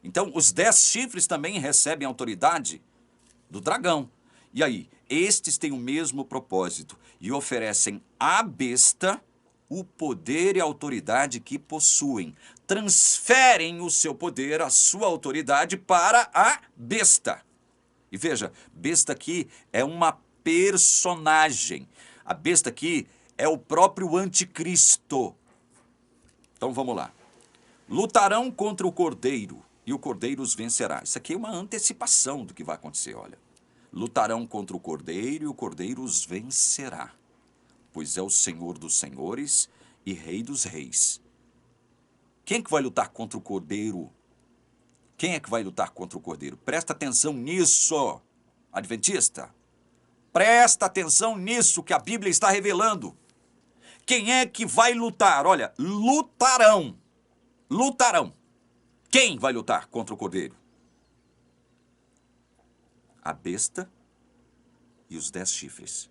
Então, os 10 chifres também recebem autoridade do dragão. E aí, estes têm o mesmo propósito e oferecem à besta o poder e a autoridade que possuem. Transferem o seu poder, a sua autoridade para a besta. E veja, besta aqui é uma personagem. A besta aqui é o próprio anticristo. Então vamos lá. Lutarão contra o cordeiro e o cordeiro os vencerá. Isso aqui é uma antecipação do que vai acontecer, olha. Lutarão contra o cordeiro e o cordeiro os vencerá, pois é o Senhor dos senhores e Rei dos reis. Quem é que vai lutar contra o cordeiro? Quem é que vai lutar contra o cordeiro? Presta atenção nisso, adventista. Presta atenção nisso que a Bíblia está revelando. Quem é que vai lutar? Olha, lutarão. Lutarão. Quem vai lutar contra o cordeiro? A besta e os 10 chifres.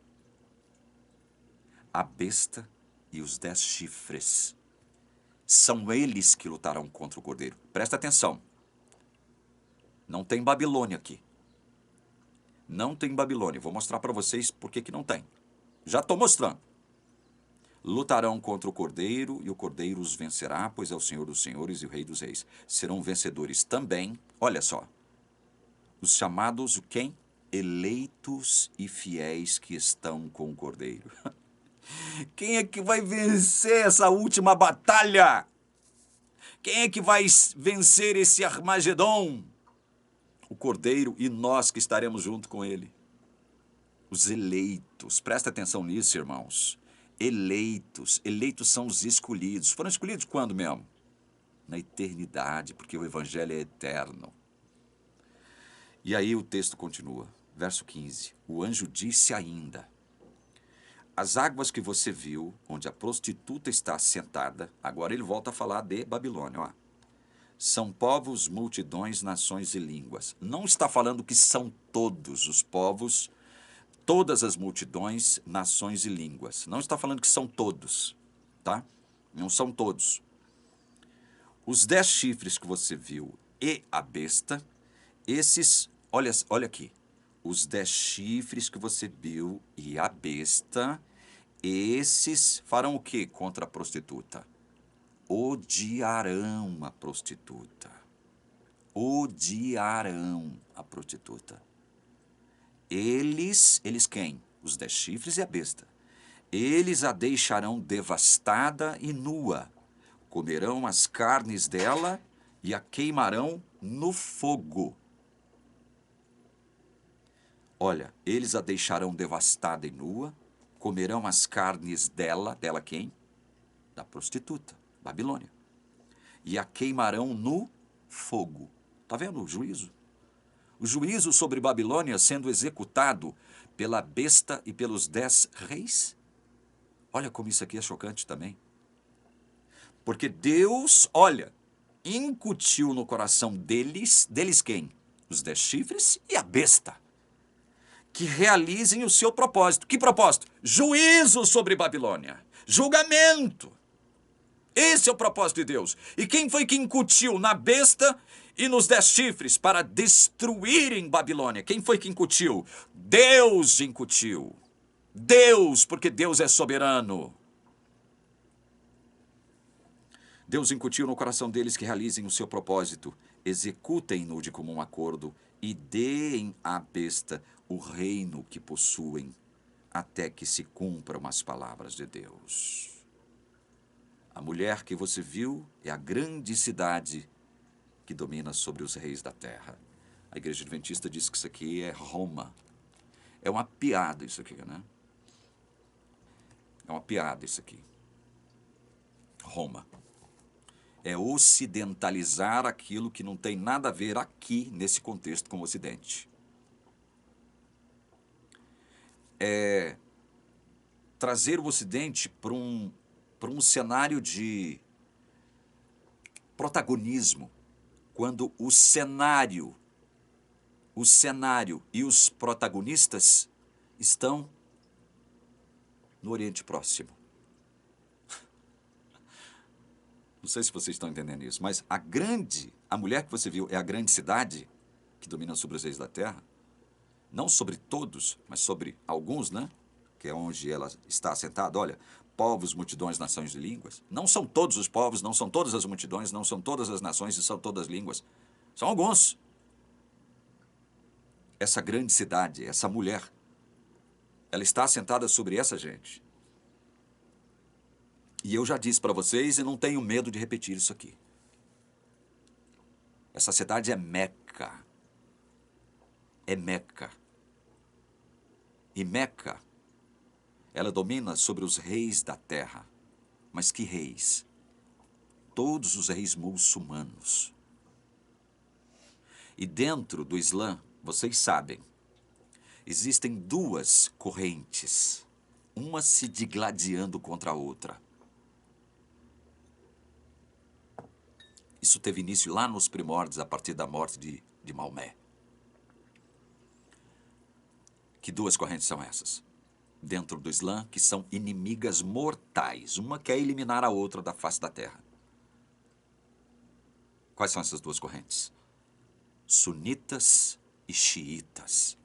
A besta e os 10 chifres. São eles que lutarão contra o cordeiro. Presta atenção. Não tem Babilônia aqui. Não tem Babilônia. Vou mostrar para vocês por que não tem. Já estou mostrando. Lutarão contra o cordeiro e o cordeiro os vencerá, pois é o Senhor dos senhores e o Rei dos reis. Serão vencedores também, olha só, os chamados, quem? Eleitos e fiéis que estão com o cordeiro. Quem é que vai vencer essa última batalha? Quem é que vai vencer esse Armagedon? O cordeiro e nós que estaremos junto com ele. Os eleitos. Presta atenção nisso, irmãos. Eleitos. Eleitos são os escolhidos. Foram escolhidos quando mesmo? Na eternidade, porque o evangelho é eterno. E aí o texto continua. Verso 15. O anjo disse ainda: as águas que você viu, onde a prostituta está assentada, agora ele volta a falar de Babilônia, ó. São povos, multidões, nações e línguas. Não está falando que são todos os povos, todas as multidões, nações e línguas. Não está falando que são todos, tá? Não são todos. Os 10 chifres que você viu e a besta, esses, olha aqui. Os 10 chifres que você viu e a besta, esses farão o que contra a prostituta? Odiarão a prostituta. Odiarão a prostituta. Eles quem? Os 10 chifres e a besta. Eles a deixarão devastada e nua. Comerão as carnes dela e a queimarão no fogo. Olha, eles a deixarão devastada e nua, comerão as carnes dela quem? Da prostituta, Babilônia. E a queimarão no fogo. Está vendo o juízo? O juízo sobre Babilônia sendo executado pela besta e pelos 10 reis. Olha como isso aqui é chocante também. Porque Deus, olha, incutiu no coração deles quem? Os 10 chifres e a besta. Que realizem o seu propósito. Que propósito? Juízo sobre Babilônia. Julgamento. Esse é o propósito de Deus. E quem foi que incutiu na besta e nos 10 chifres para destruírem Babilônia? Quem foi que incutiu? Deus incutiu. Deus, porque Deus é soberano. Deus incutiu no coração deles que realizem o seu propósito, executem-no de comum acordo e deem à besta o reino que possuem, até que se cumpram as palavras de Deus. A mulher que você viu é a grande cidade que domina sobre os reis da terra. A Igreja Adventista diz que isso aqui é Roma. É uma piada isso aqui, né? É uma piada isso aqui. Roma. É ocidentalizar aquilo que não tem nada a ver aqui, nesse contexto, com o Ocidente. É trazer o Ocidente para um cenário de protagonismo, quando o cenário e os protagonistas estão no Oriente Próximo. Não sei se vocês estão entendendo isso, mas a mulher que você viu é a grande cidade que domina sobre os reis da terra, não sobre todos, mas sobre alguns, né? Que é onde ela está assentada. Olha, povos, multidões, nações e línguas. Não são todos os povos, não são todas as multidões, não são todas as nações e são todas as línguas. São alguns. Essa grande cidade, essa mulher, ela está assentada sobre essa gente. E eu já disse para vocês e não tenho medo de repetir isso aqui. Essa cidade é Meca. É Meca. E Meca, ela domina sobre os reis da terra. Mas que reis? Todos os reis muçulmanos. E dentro do Islã, vocês sabem, existem duas correntes, uma se digladiando contra a outra. Isso teve início lá nos primórdios, a partir da morte de Maomé. Que duas correntes são essas? Dentro do Islã, que são inimigas mortais. Uma quer eliminar a outra da face da terra. Quais são essas duas correntes? Sunitas e xiitas.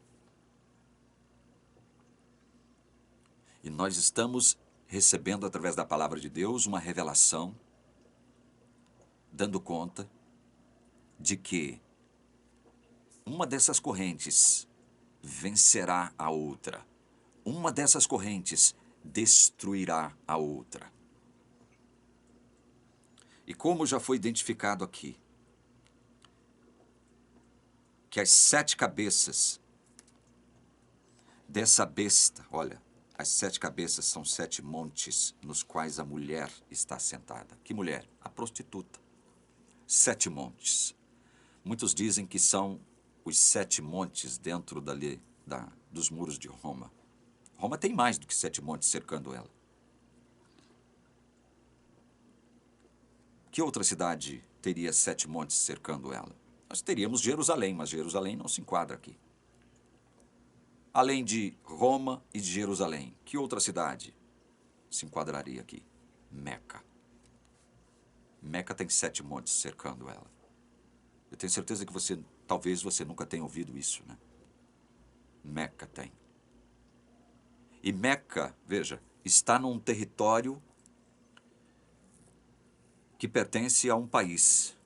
E nós estamos recebendo, através da palavra de Deus, uma revelação dando conta de que uma dessas correntes vencerá a outra. Uma dessas correntes destruirá a outra. E como já foi identificado aqui, que as 7 cabeças dessa besta, olha, as 7 cabeças são 7 montes nos quais a mulher está sentada. Que mulher? A prostituta. 7 montes. Muitos dizem que são os 7 montes dentro dos muros de Roma. Roma tem mais do que 7 montes cercando ela. Que outra cidade teria 7 montes cercando ela? Nós teríamos Jerusalém, mas Jerusalém não se enquadra aqui. Além de Roma e de Jerusalém, que outra cidade se enquadraria aqui? Meca. Meca tem 7 montes cercando ela. Eu tenho certeza que talvez você nunca tenha ouvido isso, né? Meca tem. E Meca, veja, está num território que pertence a um país,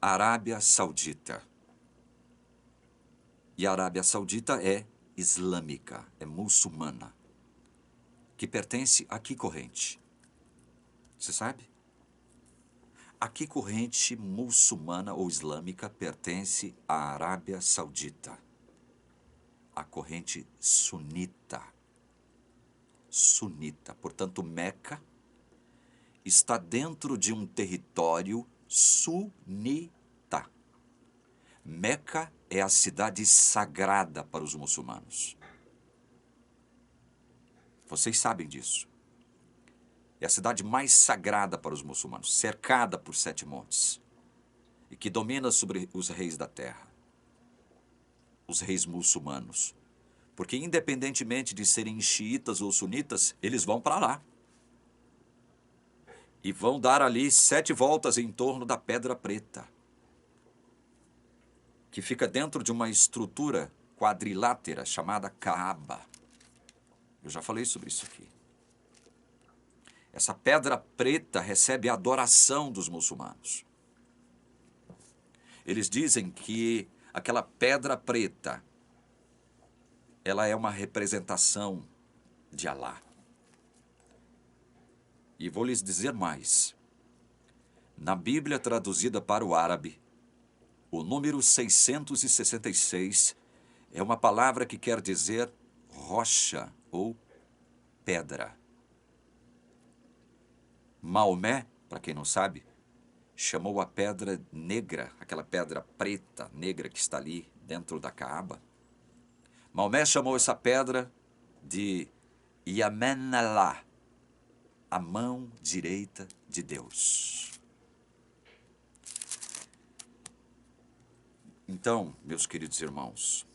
a Arábia Saudita. E a Arábia Saudita é islâmica, é muçulmana, que pertence a que corrente? Você sabe? A que corrente muçulmana ou islâmica pertence à Arábia Saudita? A corrente sunita. Sunita. Portanto, Meca está dentro de um território sunita. Meca é a cidade sagrada para os muçulmanos. Vocês sabem disso. É a cidade mais sagrada para os muçulmanos, cercada por 7 montes, e que domina sobre os reis da terra, os reis muçulmanos. Porque independentemente de serem xiitas ou sunitas, eles vão para lá. E vão dar ali 7 voltas em torno da Pedra Preta, que fica dentro de uma estrutura quadrilátera chamada Kaaba. Eu já falei sobre isso aqui. Essa Pedra Preta recebe a adoração dos muçulmanos. Eles dizem que Aquela pedra preta, ela é uma representação de Alá. E vou lhes dizer mais. Na Bíblia traduzida para o árabe, o número 666 é uma palavra que quer dizer rocha ou pedra. Maomé, para quem não sabe, chamou a pedra negra, aquela pedra preta, negra que está ali dentro da Caaba. Maomé chamou essa pedra de Yamen Allah, a mão direita de Deus. Então, meus queridos irmãos,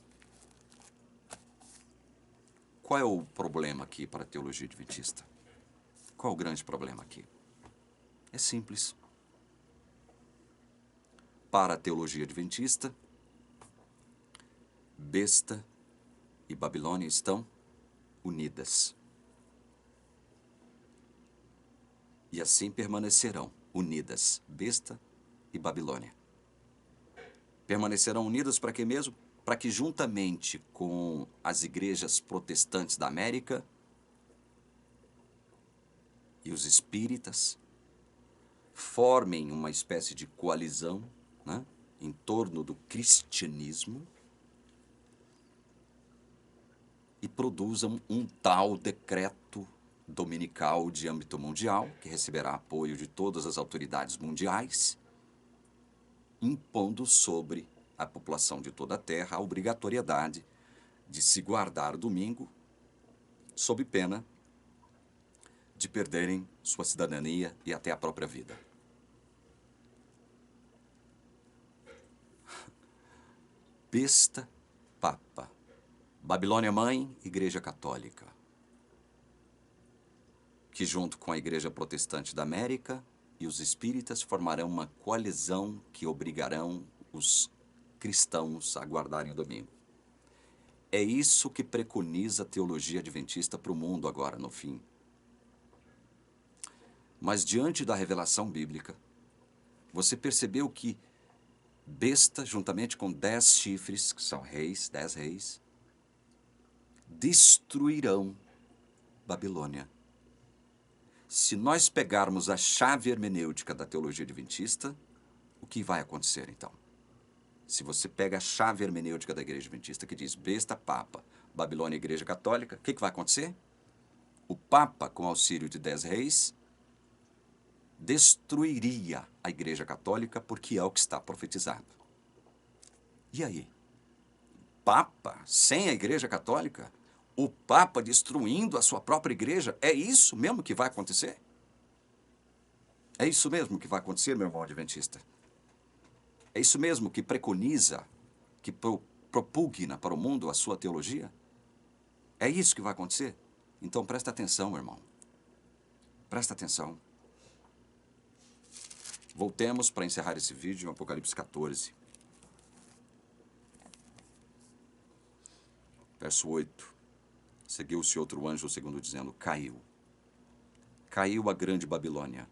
qual é o problema aqui para a teologia adventista? Qual é o grande problema aqui? É simples. Para a teologia adventista, besta e Babilônia estão unidas. E assim permanecerão unidas, besta e Babilônia. Permanecerão unidas para quê mesmo? Para que juntamente com as igrejas protestantes da América e os espíritas formem uma espécie de coalizão, né, em torno do cristianismo e produzam um tal decreto dominical de âmbito mundial, que receberá apoio de todas as autoridades mundiais, impondo sobre a população de toda a Terra a obrigatoriedade de se guardar domingo, sob pena de perderem sua cidadania e até a própria vida. Besta, Papa. Babilônia Mãe, Igreja Católica, que junto com a Igreja Protestante da América e os espíritas formarão uma coalizão que obrigarão os cristãos a guardarem o domingo. É isso que preconiza a teologia adventista para o mundo agora, no fim. Mas diante da revelação bíblica, você percebeu que besta, juntamente com 10 chifres, que são reis, 10 reis, destruirão Babilônia. Se nós pegarmos a chave hermenêutica da teologia adventista, o que vai acontecer então? Se você pega a chave hermenêutica da igreja adventista que diz besta, Papa, Babilônia, Igreja Católica, o que vai acontecer? O Papa, com auxílio de 10 reis, destruiria a Igreja Católica porque é o que está profetizado. E aí? Papa sem a Igreja Católica? O Papa destruindo a sua própria igreja? É isso mesmo que vai acontecer? É isso mesmo que vai acontecer, meu irmão adventista? É isso mesmo que preconiza, que propugna para o mundo a sua teologia? É isso que vai acontecer? Então presta atenção, irmão. Presta atenção. Voltemos para encerrar esse vídeo em Apocalipse 14. Verso 8. Seguiu-se outro anjo, segundo dizendo, caiu. Caiu a grande Babilônia,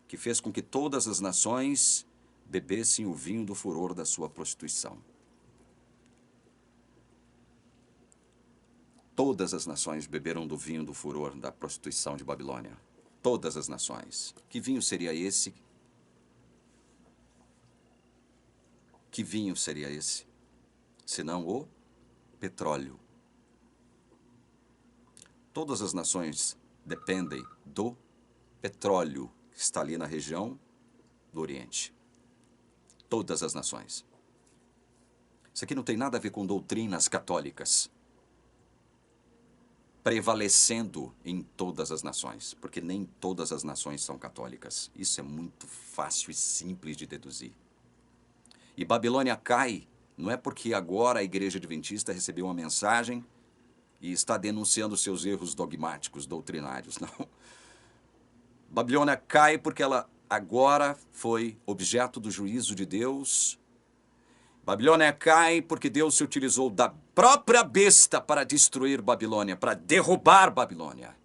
que fez com que todas as nações bebessem o vinho do furor da sua prostituição. Todas as nações beberam do vinho do furor da prostituição de Babilônia. Todas as nações. Que vinho seria esse? Que vinho seria esse? Senão o petróleo. Todas as nações dependem do petróleo que está ali na região do Oriente. Todas as nações. Isso aqui não tem nada a ver com doutrinas católicas prevalecendo em todas as nações, porque nem todas as nações são católicas. Isso é muito fácil e simples de deduzir. E Babilônia cai, não é porque agora a Igreja Adventista recebeu uma mensagem e está denunciando seus erros dogmáticos, doutrinários, não. Babilônia cai porque ela agora foi objeto do juízo de Deus. Babilônia cai porque Deus se utilizou da própria besta para destruir Babilônia, para derrubar Babilônia.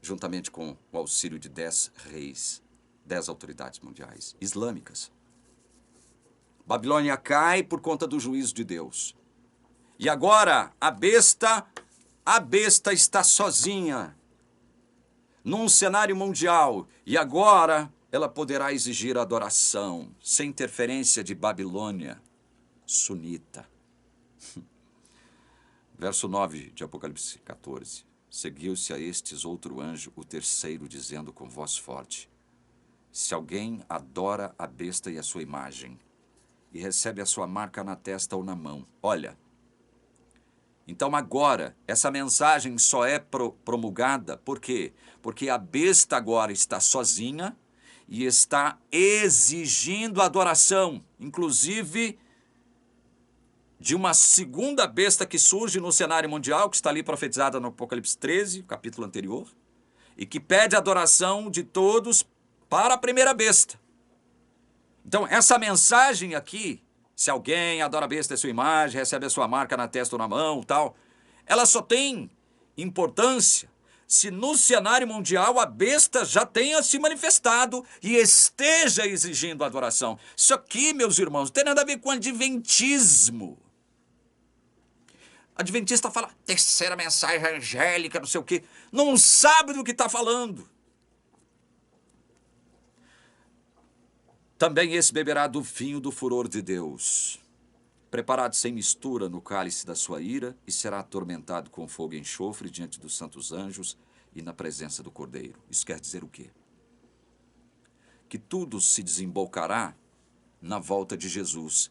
Juntamente com o auxílio de 10 reis, 10 autoridades mundiais islâmicas. Babilônia cai por conta do juízo de Deus. E agora a besta está sozinha num cenário mundial. E agora ela poderá exigir adoração sem interferência de Babilônia sunita. Verso 9 de Apocalipse 14. Seguiu-se a estes outro anjo, o terceiro, dizendo com voz forte: se alguém adora a besta e a sua imagem, e recebe a sua marca na testa ou na mão. Olha, então agora, essa mensagem só é promulgada, por quê? Porque a besta agora está sozinha e está exigindo adoração, inclusive de uma segunda besta que surge no cenário mundial, que está ali profetizada no Apocalipse 13, capítulo anterior, e que pede adoração de todos para a primeira besta. Então, essa mensagem aqui, se alguém adora a besta e sua imagem, recebe a sua marca na testa ou na mão, tal, ela só tem importância se no cenário mundial a besta já tenha se manifestado e esteja exigindo adoração. Isso aqui, meus irmãos, não tem nada a ver com adventismo. Adventista fala, terceira mensagem angélica, não sei o quê. Não sabe do que está falando. Também esse beberá do vinho do furor de Deus, preparado sem mistura no cálice da sua ira, e será atormentado com fogo e enxofre diante dos santos anjos e na presença do Cordeiro. Isso quer dizer o quê? Que tudo se desembocará na volta de Jesus.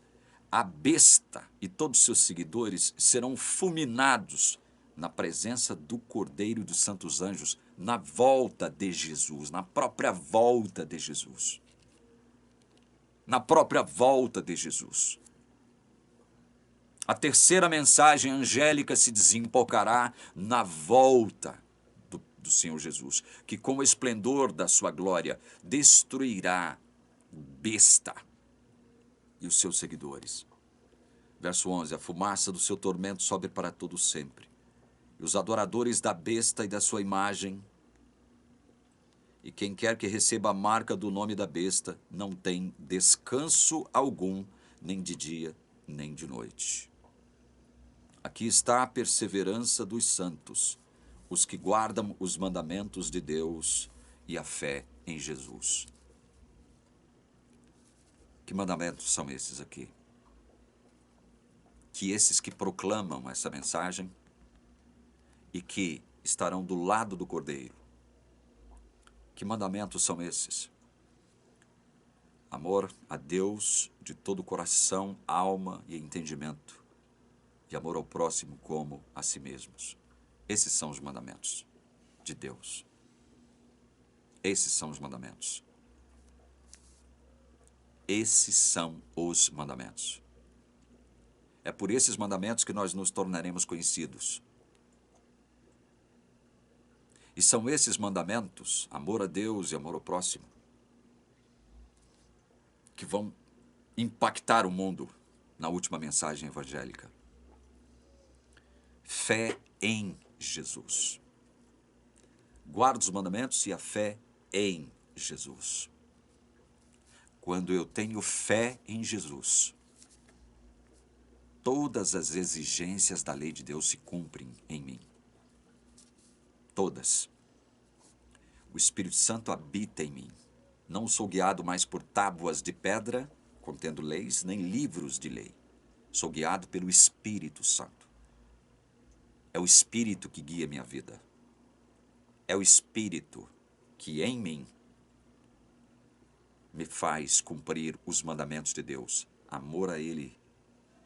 A besta e todos seus seguidores serão fulminados na presença do Cordeiro e dos santos anjos, na volta de Jesus, na própria volta de Jesus. Na própria volta de Jesus. A terceira mensagem angélica se desembocará na volta do Senhor Jesus, que com o esplendor da sua glória destruirá besta e os seus seguidores. Verso 11, a fumaça do seu tormento sobe para todo sempre, e os adoradores da besta e da sua imagem, e quem quer que receba a marca do nome da besta, não tem descanso algum, nem de dia, nem de noite. Aqui está a perseverança dos santos, os que guardam os mandamentos de Deus e a fé em Jesus. Que mandamentos são esses aqui? Que esses que proclamam essa mensagem e que estarão do lado do Cordeiro. Que mandamentos são esses? Amor a Deus de todo o coração, alma e entendimento, e amor ao próximo como a si mesmos. Esses são os mandamentos de Deus. Esses são os mandamentos. Esses são os mandamentos. É por esses mandamentos que nós nos tornaremos conhecidos. E são esses mandamentos, amor a Deus e amor ao próximo, que vão impactar o mundo na última mensagem evangélica. Fé em Jesus. Guarda os mandamentos e a fé em Jesus. Quando eu tenho fé em Jesus, todas as exigências da lei de Deus se cumprem em mim. Todas. O Espírito Santo habita em mim. Não sou guiado mais por tábuas de pedra, contendo leis, nem livros de lei. Sou guiado pelo Espírito Santo. É o Espírito que guia minha vida. É o Espírito que em mim me faz cumprir os mandamentos de Deus. Amor a Ele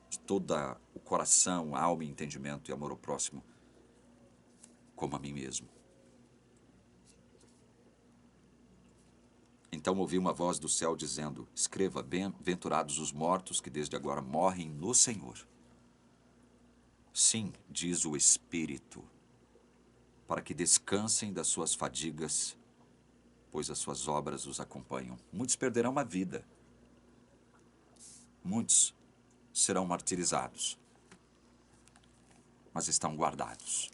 de todo o coração, alma e entendimento, e amor ao próximo como a mim mesmo. Então ouvi uma voz do céu dizendo, escreva, bem-aventurados os mortos que desde agora morrem no Senhor. Sim, diz o Espírito, para que descansem das suas fadigas, pois as suas obras os acompanham. Muitos perderão a vida. Muitos serão martirizados. Mas estão guardados.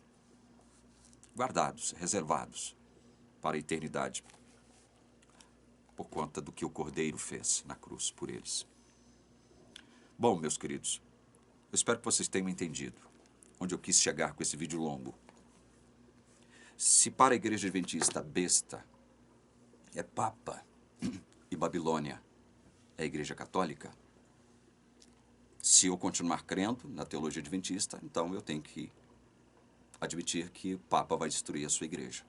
Guardados, reservados para a eternidade, por conta do que o Cordeiro fez na cruz por eles. Bom, meus queridos, eu espero que vocês tenham entendido onde eu quis chegar com esse vídeo longo. Se para a Igreja Adventista besta é Papa e Babilônia é a Igreja Católica, se eu continuar crendo na teologia adventista, então eu tenho que admitir que o Papa vai destruir a sua igreja.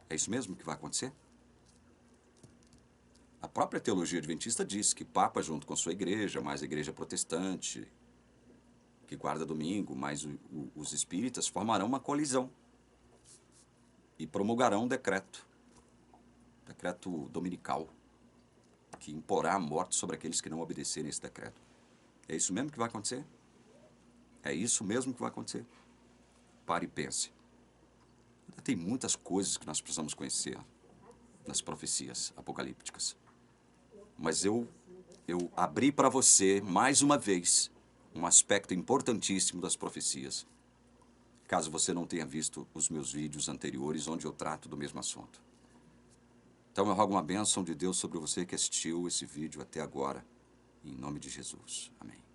É isso mesmo que vai acontecer? A própria teologia adventista diz que Papa, junto com sua igreja, mais a igreja protestante, que guarda domingo, mais os espíritas, formarão uma colisão e promulgarão um decreto dominical, que imporá a morte sobre aqueles que não obedecerem esse decreto. É isso mesmo que vai acontecer? É isso mesmo que vai acontecer? Pare e pense. Ainda tem muitas coisas que nós precisamos conhecer nas profecias apocalípticas. Mas eu abri para você, mais uma vez, um aspecto importantíssimo das profecias. Caso você não tenha visto os meus vídeos anteriores, onde eu trato do mesmo assunto. Então eu rogo uma bênção de Deus sobre você que assistiu esse vídeo até agora. Em nome de Jesus. Amém.